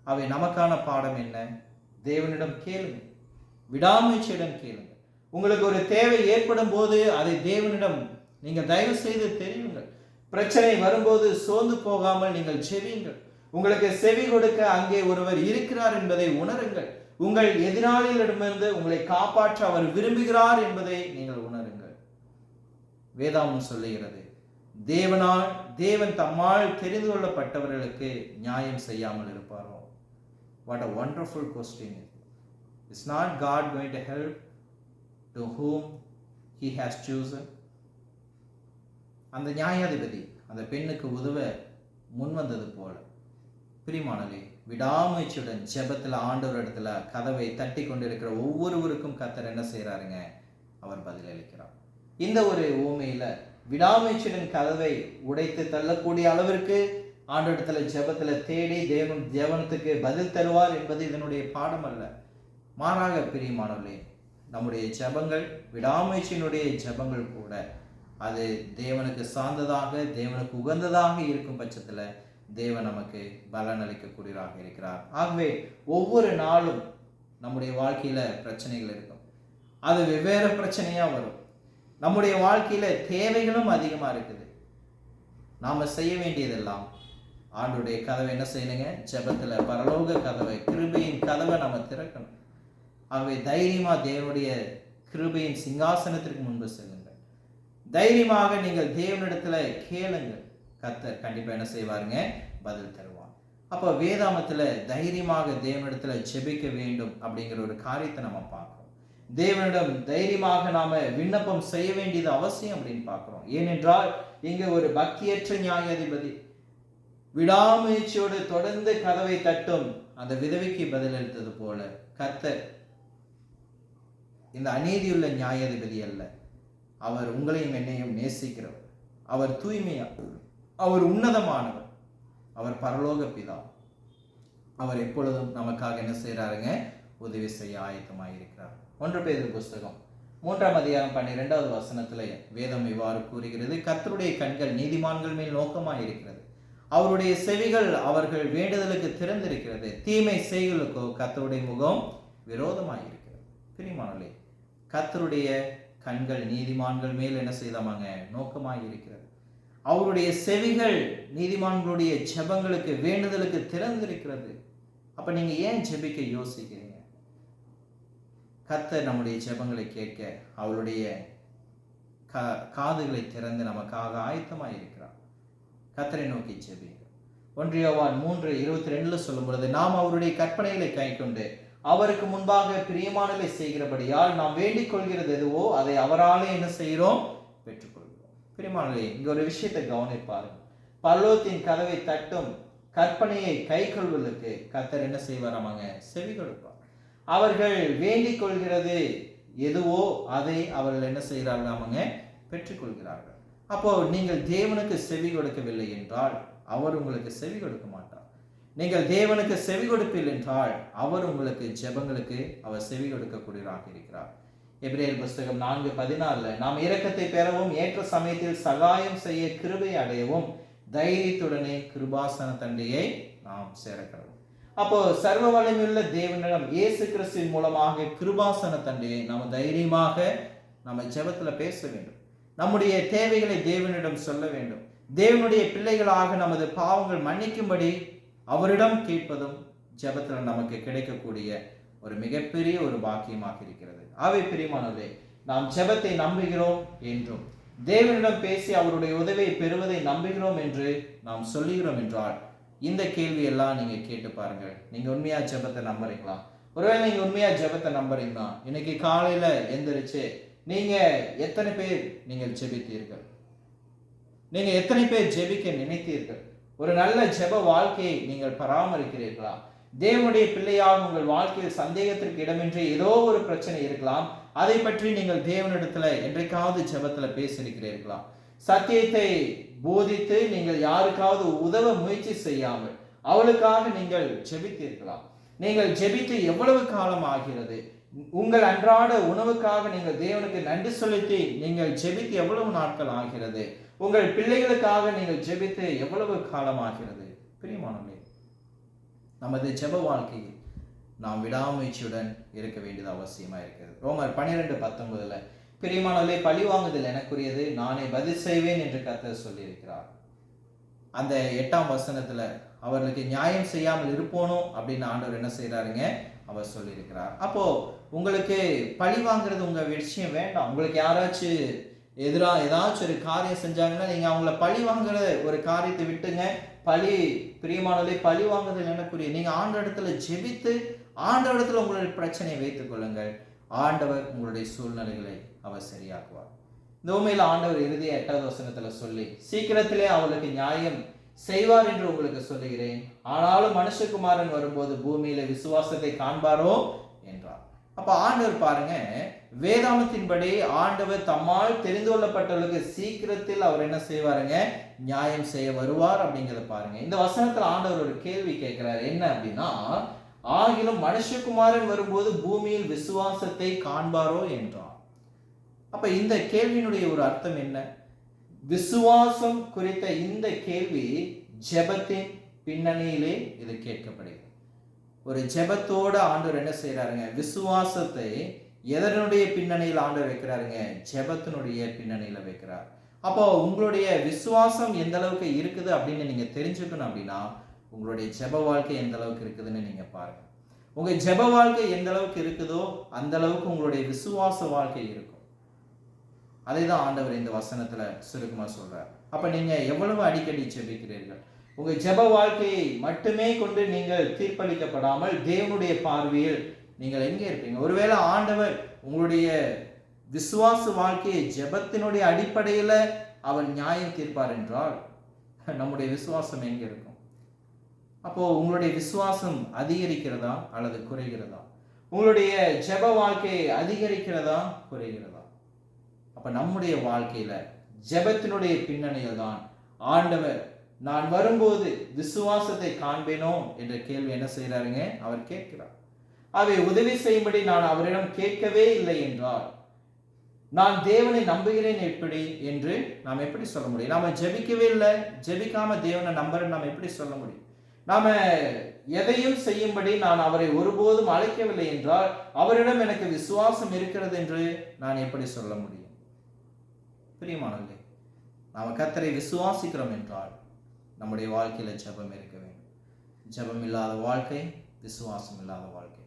அவை நமக்கான பாடம் என்ன? தேவனிடம் கேளுங்க, விடாமுயற்சியிடம் கேளுங்க. உங்களுக்கு ஒரு தேவை ஏற்படும் போது அதை தேவனிடம் நீங்கள் தயவு செய்து தெரியுங்கள். பிரச்சனை வரும்போது சோர்ந்து போகாமல் நீங்கள் செவியுங்கள். உங்களுக்கு செவி கொடுக்க அங்கே ஒருவர் இருக்கிறார் என்பதை உணருங்கள். உங்கள் எதிராளிகளிடமிருந்து உங்களை காப்பாற்ற அவர் விரும்புகிறார் என்பதை நீங்கள் உணருங்கள். வேதாகம் சொல்லுகிறது, தேவன் தம்மால் தெரிந்து கொள்ளப்பட்டவர்களுக்கு நியாயம் செய்யாமல் இருப்பாரோ? What a wonderful question. Is not God going to help to whom he has chosen? அந்த நியாயாதிபதி அந்த பெண்ணுக்கு உதவ முன்வந்தது போல பிரியமானவர்களே, விடாமுயற்சியுடன் ஜெபத்தில் ஆண்டவர் இடத்துல கதவை தட்டி கொண்டிருக்கிற ஒவ்வொருவருக்கும் கர்த்தர் என்ன செய்யறாருங்க? அவர் பதிலளிக்கிறார். இந்த ஒரு ஊமையில விடாமுயற்சியுடன் கதவை உடைத்து தள்ளக்கூடிய அளவிற்கு ஆண்டவரிடத்துல ஜெபத்துல தேடி தேவனத்துக்கு பதில் தருவார் என்பது இதனுடைய பாடம் அல்ல. மாறாக பிரியமானவர்களே, நம்முடைய ஜெபங்கள், விடாமுயற்சியினுடைய ஜெபங்கள் கூட அது தேவனுக்கு சார்ந்ததாக, தேவனுக்கு உகந்ததாக இருக்கும் பட்சத்துல தேவன் நமக்கு பலன் அளிக்கக்கூடியவராக இருக்கிறார். ஆகவே ஒவ்வொரு நாளும் நம்முடைய வாழ்க்கையில பிரச்சனைகள் இருக்கும். அது வெவ்வேறு பிரச்சனையா வரும். நம்முடைய வாழ்க்கையில தேவைகளும் அதிகமா இருக்குது. நாம செய்ய வேண்டியதெல்லாம் ஆண்டுடைய கதவை என்ன செய்யணுங்க? ஜெபத்துல பரலோக கதவை, கிருபையின் கதவை நம்ம திறக்கணும். ஆகவே தைரியமா தேவனுடைய கிருபையின் சிங்காசனத்திற்கு முன்பு செல்லுங்கள். தைரியமாக நீங்கள் தேவனிடத்துல கேளுங்கள். கர்த்தர் கண்டிப்பா என்ன செய்வாருங்க? பதில் தருவார். அப்ப வேதாமத்துல தைரியமாக தேவனிடத்துல ஜெபிக்க வேண்டும் அப்படிங்கிற ஒரு காரியத்தை நம்ம பார்க்கிறோம். தேவனிடம் தைரியமாக நாம விண்ணப்பம் செய்ய வேண்டியது அவசியம் அப்படின்னு பார்க்கிறோம். ஏனென்றால் இங்க ஒரு பக்தியற்ற நியாயாதிபதி விடாமுயற்சியோடு தொடர்ந்து கதவை தட்டும் அந்த விதவைக்கு பதிலளித்தது போல கர்த்தர் இந்த அநீதியுள்ள நியாயாதிபதி அல்ல. அவர் உங்களையும் என்னையும் நேசிக்கிறவர். அவர் தூய்மையானவர். அவர் உன்னதமானவர். அவர் பரலோக பிதா. அவர் எப்பொழுதும் நமக்காக என்ன செய்யறாருங்க? உதவி செய்ய ஆயத்தமாக இருக்கிறார். 1 பேதுரு புஸ்தகம் 3ஆம் அதிகாரம் 12வது வசனத்துல வேதம் இவ்வாறு கூறுகிறது, கர்த்தருடைய கண்கள் நீதிமான்கள் மேல் நோக்கமாய் இருக்கிறது, அவருடைய செவிகள் அவர்கள் வேண்டுதலுக்கு திறந்திருக்கிறது, தீமை செய்களுக்கோ கர்த்தருடைய முகம் விரோதமாய் இருக்கிறது. பிரியமானவர்களே, கர்த்தருடைய கண்கள் நீதிமான்கள் மேல் என்ன செய்தாமாங்க? நோக்கமாய் இருக்கிறது. அவருடைய செவிகள் நீதிமான்களுடைய ஜெபங்களுக்கு வேண்டுதலுக்கு திறந்திருக்கிறது. அப்ப நீங்க ஏன் ஜெபிக்க யோசிக்கிறீங்க? கர்த்தர் நம்முடைய ஜெபங்களை கேட்க அவருடைய காதுகளை திறந்து நமக்காக ஆயத்தமாய் இருக்கிறார். கர்த்தரை நோக்கி ஜெபிங்க. 1 யோவான் 3:22 சொல்லும் பொழுது, நாம் அவருடைய கற்பனைகளை கைக்கொண்டு அவருக்கு முன்பாக பிரியமானதை செய்கிறபடியால் நாம் வேண்டிக் கொள்கிறது எதுவோ அதை அவராலே என்ன செய்கிறோம்? பெற்றுக்கொள்கிறோம். பிரியமானவர்களே, இங்க ஒரு விஷயத்தை கவனிப்பாருங்க. பரலோகத்தின் கதவை தட்டும் கற்பனையை கை கொள்வதற்கு கர்த்தர் என்ன செய்வாராமாங்க? செவி கொடுப்பார். அவர்கள் வேண்டிக் கொள்கிறது எதுவோ அதை அவர்கள் என்ன செய்கிறார்களாமாங்க? பெற்றுக்கொள்கிறார்கள். அப்போ நீங்கள் தேவனுக்கு செவி கொடுக்கவில்லை என்றால் அவர் உங்களுக்கு செவி கொடுக்க மாட்டார். நீங்கள் தேவனுக்கு செவி கொடுப்பீர்கள் என்றால் அவர் உங்களுக்கு ஜெபங்களுக்கு அவர் செவி கொடுக்கக்கூடியவராக இருக்கிறார். எபிரேயர் புஸ்தகம் 4:14 நாம் இரக்கத்தை பெறவும் ஏற்ற சமயத்தில் சகாயம் செய்ய கிருபை அடையவும் தைரியத்துடனே கிருபாசன தண்டையை நாம் சேரக்கிறோம். அப்போ சர்வ வல்லமையுள்ள தேவனிடம் இயேசு கிறிஸ்துவின் மூலமாக கிருபாசன தண்டையை நாம் தைரியமாக நம்ம ஜெபத்துல பேச வேண்டும். நம்முடைய தேவைகளை தேவனிடம் சொல்ல வேண்டும். தேவனுடைய பிள்ளைகளாக நமது பாவங்கள் மன்னிக்கும்படி அவரிடம் கேட்பதும் ஜெபத்துல நமக்கு கிடைக்கக்கூடிய ஒரு மிகப்பெரிய ஒரு பாக்கியமாக இருக்கிறது. ஆவே பிரியமானவர்களே, நாம் ஜெபத்தை நம்புகிறோம் என்றும் தேவனிடம் பேசி அவருடைய உதவியை பெறுவதை நம்புகிறோம் என்று நாம் சொல்லுகிறோம் என்றால் இந்த கேள்வி எல்லாம் நீங்க கேட்டு பாருங்கள். நீங்க உண்மையா ஜெபத்தை நம்புறீங்களா? ஒருவேளை நீங்க உண்மையா ஜெபத்தை நம்புறீங்களா? இன்னைக்கு காலையில எந்திரிச்சு நீங்க எத்தனை பேர் நீங்கள் ஜெபித்தீர்கள்? நீங்க எத்தனை பேர் ஜெபிக்க நினைத்தீர்கள்? ஒரு நல்ல ஜெப வாழ்க்கையை நீங்கள் பராமரிக்கிறீர்களா? தேவனுடைய பிள்ளையாக உங்கள் வாழ்க்கையில் சந்தேகத்திற்கு இடமின்றி ஏதோ ஒரு பிரச்சனை இருக்கலாம். அதை பற்றி நீங்கள் தேவனிடத்துல என்றைக்காவது ஜெபத்துல பேசியிருக்கிறீர்களா? சத்தியத்தை போதித்து நீங்கள் யாருக்காவது உதவ முயற்சி செய்யாமல் அவளுக்காக நீங்கள் ஜெபித்தீர்களா? நீங்கள் ஜெபித்து எவ்வளவு காலம் ஆகிறது? உங்கள் அன்றாட உணவுக்காக நீங்கள் தேவனுக்கு நன்றி செலுத்தி நீங்கள் ஜெபித்து எவ்வளவு நாட்கள் ஆகிறது? உங்கள் பிள்ளைகளுக்காக நீங்கள் ஜெபித்து எவ்வளவு காலம் ஆகிறது? பிரியமானவர்களே, நமது ஜெப வாழ்க்கையில் நாம் விடாமுயற்சியுடன் இருக்க வேண்டியது அவசியமா இருக்கிறது. ரோமர் 12:19 பிரியமானவர்களே, பழி வாங்குதல் எனக்குரியது, நானே பதில் செய்வேன் என்று கர்த்தர் சொல்லியிருக்கிறார். அந்த 8ஆம் வசனத்துல அவர்களுக்கு நியாயம் செய்யாமல் இருப்போனோ அப்படின்னு ஆண்டவர் என்ன செய்யறாருங்க? அவர் சொல்லியிருக்கிறார். அப்போ உங்களுக்கு பழி வாங்குறது உங்க விஷயம் வேண்டாம். உங்களுக்கு யாராச்சும் எதிராக ஏதாச்சும் ஒரு காரியம் செஞ்சாங்கன்னா நீங்க அவங்கள பழி வாங்குற ஒரு காரியத்தை விட்டுங்க. பிரியமானவர்களே, பழி வாங்குதல் எனக்குரிய. நீங்க ஆண்டவரிடத்துல ஜெபித்து ஆண்டவரிடத்துல உங்களுடைய பிரச்சனையை வைத்துக் கொள்ளுங்கள். ஆண்டவர் உங்களுடைய சூழ்நிலைகளை அவர் சரியாக்குவார். இந்த உண்மையில ஆண்டவர் இறுதிய 8வது வசனத்துல சொல்லி சீக்கிரத்திலே அவளுக்கு நியாயம் செய்வார் என்று உங்களுக்கு சொல்லுகிறேன். ஆனாலும் மனுஷகுமாரன் வரும்போது பூமியில விசுவாசத்தை காண்பாரோ என்றார். அப்ப ஆண்டவர் பாருங்க, வேதாமத்தின்படி ஆண்டவர் தம்மால் தெரிந்து கொள்ளப்பட்டவர்களுக்கு சீக்கிரத்தில் அவர் என்ன செய்வாருங்க? நியாயம் செய்ய வருவார் அப்படிங்கிறத பாருங்க. இந்த வசனத்துல ஆண்டவர் ஒரு கேள்வி கேட்கிறார். என்ன அப்படின்னா, ஆகிலும் மனுஷகுமாரன் வரும்போது பூமியில் விசுவாசத்தை காண்பாரோ என்றார். அப்ப இந்த கேள்வியினுடைய ஒரு அர்த்தம் என்ன? விசுவாசம் குறித்த இந்த கேள்வி ஜெபத்தின் பின்னணியிலே இது கேட்கப்படுகிறது. ஒரு ஜெபத்தோட ஆண்டவர் என்ன செய்யறாருங்க? விசுவாசத்தை எதனுடைய பின்னணியில் ஆண்டவர் வைக்கிறாருங்க? ஜெபத்தினுடைய பின்னணியில வைக்கிறார். அப்போ உங்களுடைய விசுவாசம் எந்த அளவுக்கு இருக்குது அப்படின்னு நீங்க தெரிஞ்சுக்கணும். அப்படின்னா உங்களுடைய ஜெப வாழ்க்கை எந்த அளவுக்கு இருக்குதுன்னு நீங்க பாருங்க. உங்க ஜெப வாழ்க்கை எந்த அளவுக்கு இருக்குதோ அந்த அளவுக்கு உங்களுடைய விசுவாச வாழ்க்கை இருக்கும். அதை தான் ஆண்டவர் இந்த வசனத்துல சுருக்கமா சொல்றார். அப்ப நீங்க எவ்வளவு அடிக்கடி ஜெபிக்கிறீர்கள்? உங்க ஜெப வாழ்க்கையை மட்டுமே கொண்டு நீங்கள் தீர்ப்பளிக்கப்படாமல் தேவனுடைய பார்வையில் நீங்கள் எங்கே இருப்பீங்க? ஒருவேளை ஆண்டவர் உங்களுடைய விசுவாச வாழ்க்கையை ஜெபத்தினுடைய அடிப்படையில அவர் நியாயம் தீர்ப்பார் என்றால் நம்முடைய விசுவாசம் எங்க இருக்கும்? அப்போ உங்களுடைய விசுவாசம் அதிகரிக்கிறதா அல்லது குறைகிறதா? உங்களுடைய ஜெப வாழ்க்கை அதிகரிக்கிறதா குறைகிறதா? அப்ப நம்முடைய வாழ்க்கையில ஜெபத்தினுடைய பின்னணியில் தான் ஆண்டவர் நான் வரும்போது விசுவாசத்தை காண்பேனோ என்ற கேள்வி என்ன செய்யறாருங்க? அவர் கேட்கிறார். அவை உதவி செய்யும்படி நான் அவரிடம் கேட்கவே இல்லை என்றால் நான் தேவனை நம்புகிறேன் எப்படி என்று நாம் எப்படி சொல்ல முடியும்? நாம ஜெபிக்கவே இல்லை, ஜெபிக்காம தேவனை நம்புறேன் நாம் எப்படி சொல்ல முடியும்? நாம எதையும் செய்யும்படி நான் அவரை ஒருபோதும் அழைக்கவில்லை என்றால் அவரிடம் எனக்கு விசுவாசம் இருக்கிறது என்று நான் எப்படி சொல்ல முடியும்? பிரியமானவர்களே, நாம கர்த்தரை விசுவாசிக்கிறோம் என்றால் நம்முடைய வாழ்க்கையில ஜெபம் இருக்க வேண்டும். ஜெபம் இல்லாத வாழ்க்கை விசுவாசம் இல்லாத வாழ்க்கை.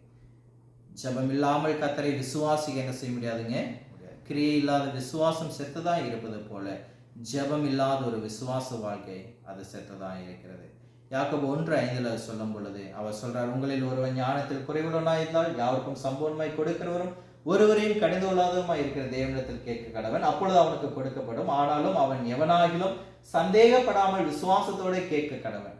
ஜெபம் இல்லாமல் கர்த்தரை விசுவாசிக்க என்ன செய்ய முடியாதுங்க? கிரியை இல்லாத விசுவாசம் செத்துதான் இருப்பது போல ஜெபம் இல்லாத ஒரு விசுவாச வாழ்க்கை அது செத்துதான் இருக்கிறது. யாக்கோபு 1:5 சொல்லும் பொழுது அவர் சொல்றார், உங்களில் ஒருவன் ஞானத்தில் குறைவுள்ளவனாய் இருந்தால் யாருக்கும் சம்பூர்ணமாய் கொடுக்கிறவரும் ஒருவரையும் கடிந்து கொள்ளாதவருமாய் இருக்கிற தேவனிடத்தில் கேட்க கடவன், அப்பொழுது அவனுக்கு கொடுக்கப்படும். ஆனாலும் அவன் எவனாகிலும் சந்தேகப்படாமல் விசுவாசத்தோட கேட்க கடவன்.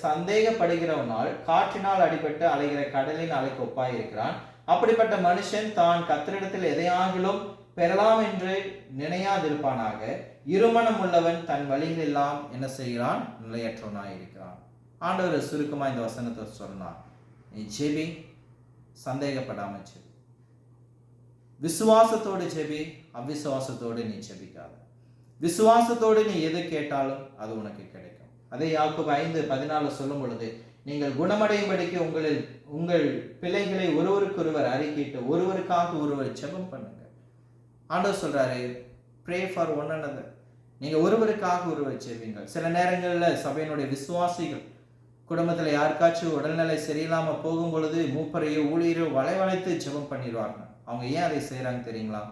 சந்தேகப்படுகிறவனால் காற்றினால் அடிபட்டு அலைகிற கடலின் அலைக்கு ஒப்பாய் இருக்கிறான். அப்படிப்பட்ட மனுஷன் தான் கர்த்தரிடத்தில் எதையாகிலும் பெறலாம் என்று நினையாதிருப்பானாக. இருமனம் உள்ளவன் தன் வழிகள் எல்லாம் என்ன செய்கிறான்? நிலையற்றவனாய் இருக்கிறான். ஆண்டவர் சுருக்கமா இந்த வசனத்தை சொன்னார், நீ ஜெபி, சந்தேகப்படாமல் ஜெபி, விசுவாசத்தோடு ஜெபி, அவிசுவாசத்தோடு நீ ஜெபிக்காத. விசுவாசத்தோடு நீ எது கேட்டாலும் அது உனக்கு கிடைக்கும். அதே யாக்கோபு 5:14 சொல்லும் பொழுது, நீங்கள் குணமடையும்படிக்கு உங்கள் பிள்ளைகளை ஒருவருக்கொருவர் அறிக்கையிட்டு ஒருவருக்காக ஒருவர் ஜெபம் பண்ணுங்க. ஆண்டவர் சொல்றாரு, pray for one another. நீங்க ஒருவருக்காக ஒருவர் ஜெபிங்கள். சில நேரங்களில் சபையினுடைய விசுவாசிகள் குடும்பத்துல யாருக்காச்சும் உடல்நிலை சரியில்லாம போகும் பொழுது மூப்பரையோ ஊழியரோ வளைவளைத்து ஜெபம் பண்ணிடுவாங்க. அவங்க ஏன் அதை செய்யறாங்க தெரியுங்களா?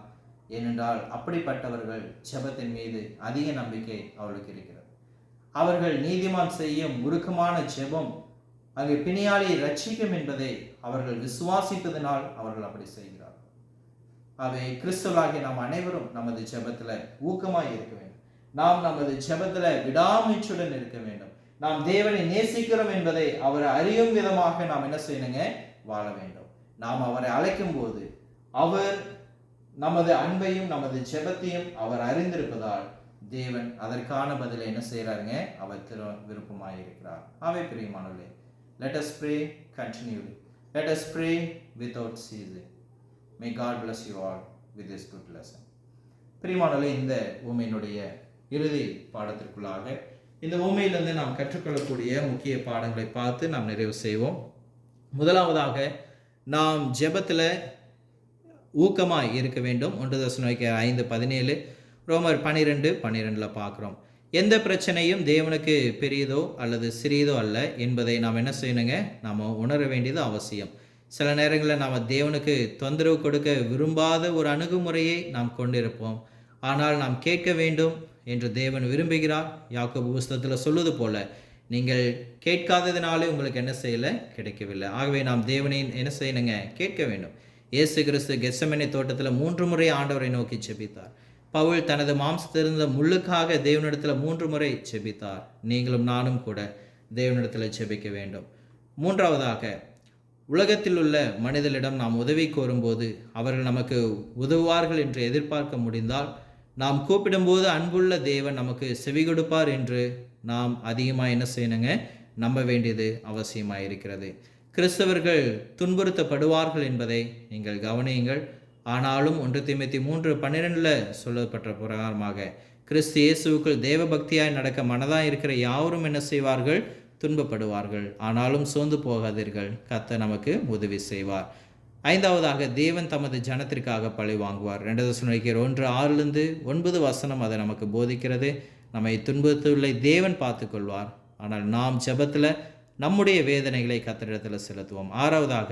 ஏனென்றால் அப்படிப்பட்டவர்கள் ஜெபத்தின் மீது அதிக நம்பிக்கை அவர்களுக்கு இருக்கிறது. அவர்கள் நீதிமான் செய்யும் உருக்கமான ஜெபம் அங்கு பிணியாளியை ரட்சிக்கும் என்பதை அவர்கள் விசுவாசிப்பதனால் அவர்கள் அப்படி செய்கிறார்கள். அவை கிறிஸ்தவர்களாகிய நாம் அனைவரும் நமது ஜெபத்துல ஊக்கமாய் இருக்க வேண்டும். நாம் நமது ஜெபத்துல விடாமுயற்சியுடன் இருக்க வேண்டும். நாம் தேவனை நேசிக்கிறோம் என்பதை அவர் அறியும் விதமாக நாம் என்ன செய்யணுங்க? வாழ வேண்டும். நாம் அவரை அழைக்கும் போது அவர் நமது அன்பையும் நமது ஜெபத்தையும் அவர் அறிந்திருப்பதால் தேவன் அதற்கான பதிலை என்ன செய்யறாருங்க? அவர் விருப்பமாய் இருக்கிறார். அவை பிரியமானவர்களே, let us pray continually. Let us pray without ceasing. May God bless you all with this good lesson. பிரியமானவர்களே, இந்த ஊமையினுடைய இறுதி பாடத்திற்குள்ளாக இந்த ஊமையிலிருந்து நாம் கற்றுக்கொள்ளக்கூடிய முக்கிய பாடங்களை பார்த்து நாம் நிறைவு செய்வோம். முதலாவதாக நாம் ஜெபத்தில் ஊக்கமாய் இருக்க வேண்டும். 1 தெசலோனிக்கேயர் 5:17, ரோமர் 12:12 பார்க்குறோம். எந்த பிரச்சனையும் தேவனுக்கு பெரியதோ அல்லது சிறியதோ அல்ல என்பதை நாம் என்ன செய்யணுங்க? நாம் உணர வேண்டியது அவசியம். சில நேரங்களில் நாம் தேவனுக்கு தொந்தரவு கொடுக்க விரும்பாத ஒரு அணுகுமுறையை நாம் கொண்டிருப்போம். ஆனால் நாம் கேட்க வேண்டும் என்று தேவன் விரும்புகிறார். யாக்கோபு புஸ்தகத்தில் சொல்வது போல, நீங்கள் கேட்காததினாலே உங்களுக்கு என்ன செய்யலை? கிடைக்கவில்லை. ஆகவே நாம் தேவனை என்ன செய்யணுங்க? கேட்க வேண்டும். இயேசு கிறிஸ்து கெத்செமனே தோட்டத்தில் 3 முறை ஆண்டவரை நோக்கி ஜெபித்தார். பவுல் தனது மாம்சத்திலிருந்த முள்ளுக்காக தேவனிடத்தில் 3 முறை ஜெபித்தார். நீங்களும் நானும் கூட தேவனிடத்தில் ஜெபிக்க வேண்டும். மூன்றாவதாக, உலகத்தில் உள்ள மனிதர்களிடம் நாம் உதவி கோரும்போது அவர்கள் நமக்கு உதவுவார்கள் என்று எதிர்பார்க்க முடிந்தால், நாம் கூப்பிடும்போது அன்புள்ள தேவன் நமக்கு செவி கொடுப்பார் என்று நாம் அதிகமாக என்ன செய்யணுங்க? நம்ப வேண்டியது அவசியமாக இருக்கிறது. கிறிஸ்தவர்கள் துன்புறுத்தப்படுவார்கள் என்பதை நீங்கள் கவனியுங்கள். ஆனாலும் 1 தீமோத்தேயு 3:12 சொல்லப்பட்ட பிரகாரமாக கிறிஸ்து இயேசுவுக்குள் தேவ பக்தியாய் நடக்க மனதாய் இருக்கிற யாவரும் என்ன செய்வார்கள்? துன்பப்படுவார்கள். ஆனாலும் சோர்ந்து போகாதீர்கள், கர்த்தர் நமக்கு உதவி செய்வார். ஐந்தாவதாக, தேவன் தமது ஜனத்திற்காக பழி வாங்குவார். 2 தெசலோனிக்கேயர் 1:6-9 அதை நமக்கு போதிக்கிறது. நம்மை துன்பத்துள்ள தேவன் பார்த்து கொள்வார். ஆனால் நாம் ஜெபத்தில் நம்முடைய வேதனைகளை கர்த்தரிடத்தில் செலுத்துவோம். ஆறாவதாக,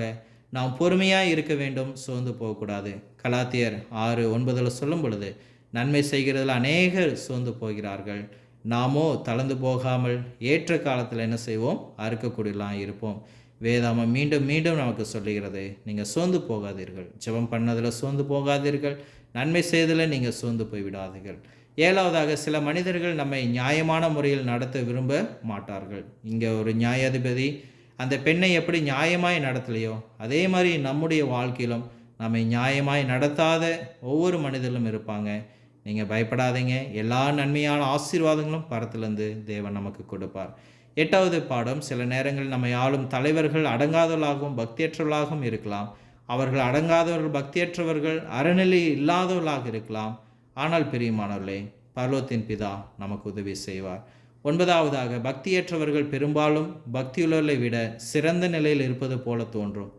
நாம் பொறுமையாக இருக்க வேண்டும், சோர்ந்து போகக்கூடாது. கலாத்தியர் 6:9 சொல்லும் பொழுது, நன்மை செய்கிறதில் அநேகர் சோர்ந்து போகிறார்கள், நாமோ தளர்ந்து போகாமல் ஏற்ற காலத்தில் என்ன செய்வோம்? அறுக்கக்கூடியலாம் இருப்போம். வேதாமம் மீண்டும் மீண்டும் நமக்கு சொல்லுகிறது, நீங்கள் சோர்ந்து போகாதீர்கள், ஜெபம் பண்ணதில் சோர்ந்து போகாதீர்கள், நன்மை செய்ததில் நீங்கள் சோர்ந்து போய்விடாதீர்கள். ஏழாவதாக, சில மனிதர்கள் நம்மை நியாயமான முறையில் நடத்த விரும்ப மாட்டார்கள். இங்கே ஒரு நியாயாதிபதி அந்த பெண்ணை எப்படி நியாயமாய் நடத்தலையோ அதே மாதிரி நம்முடைய வாழ்க்கையிலும் நம்மை நியாயமாய் நடத்தாத ஒவ்வொரு மனிதர்களும் இருப்பாங்க. நீங்கள் பயப்படாதீங்க, எல்லா நன்மையான ஆசீர்வாதங்களும் பரத்திலிருந்து தேவன் நமக்கு கொடுப்பார். 8வது பாடம், சில நேரங்களில் நம்மை ஆளும் தலைவர்கள் அடங்காதவர்களாகவும் பக்தியற்றவர்களாகவும் இருக்கலாம். அவர்கள் அடங்காதவர்கள், பக்தியற்றவர்கள், அறநிலை இல்லாதவர்களாக இருக்கலாம். ஆனால் பிரியமானவர்களே, பரலோகத்தின் பிதா நமக்கு உதவி செய்வார். 9வதாக, பக்தியற்றவர்கள் பெரும்பாலும் பக்தியுள்ளவர்களை விட சிறந்த நிலையில் இருப்பது போல தோன்றும்.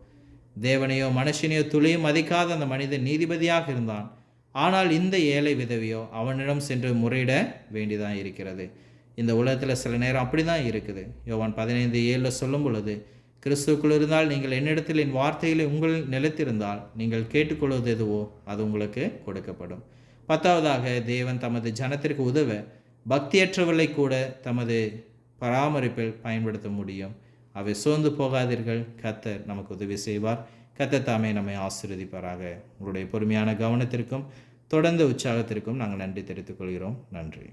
தேவனையோ மனுஷனையோ துளியும் மதிக்காத அந்த மனிதன் நீதிபதியாக இருந்தான். ஆனால் இந்த ஏழை விதவியோ அவனிடம் சென்று முறையிட வேண்டிதான் இருக்கிறது. இந்த உலகத்தில் சில நேரம் அப்படி தான் இருக்குது. யோவான் 15:7 சொல்லும் பொழுது, கிறிஸ்துக்குள் இருந்தால் நீங்கள் என்னிடத்தில் என் வார்த்தைகளை உங்கள் நிலைத்திருந்தால் நீங்கள் கேட்டுக்கொள்வது எதுவோ அது உங்களுக்கு கொடுக்கப்படும். 10வதாக, தேவன் தமது ஜனத்திற்கு உதவ பக்தியற்றவர்களை கூட தமது பராமரிப்பில் பயன்படுத்த முடியும். அவை சோர்ந்து போகாதீர்கள், கர்த்தர் நமக்கு உதவி செய்வார். கர்த்தர் தாமே நம்மை ஆசீர்வதிப்பாராக. உங்களுடைய பொறுமையான கவனத்திற்கும் தொடர்ந்த உற்சாகத்திற்கும் நாங்கள் நன்றி தெரிவித்துக் கொள்கிறோம். நன்றி.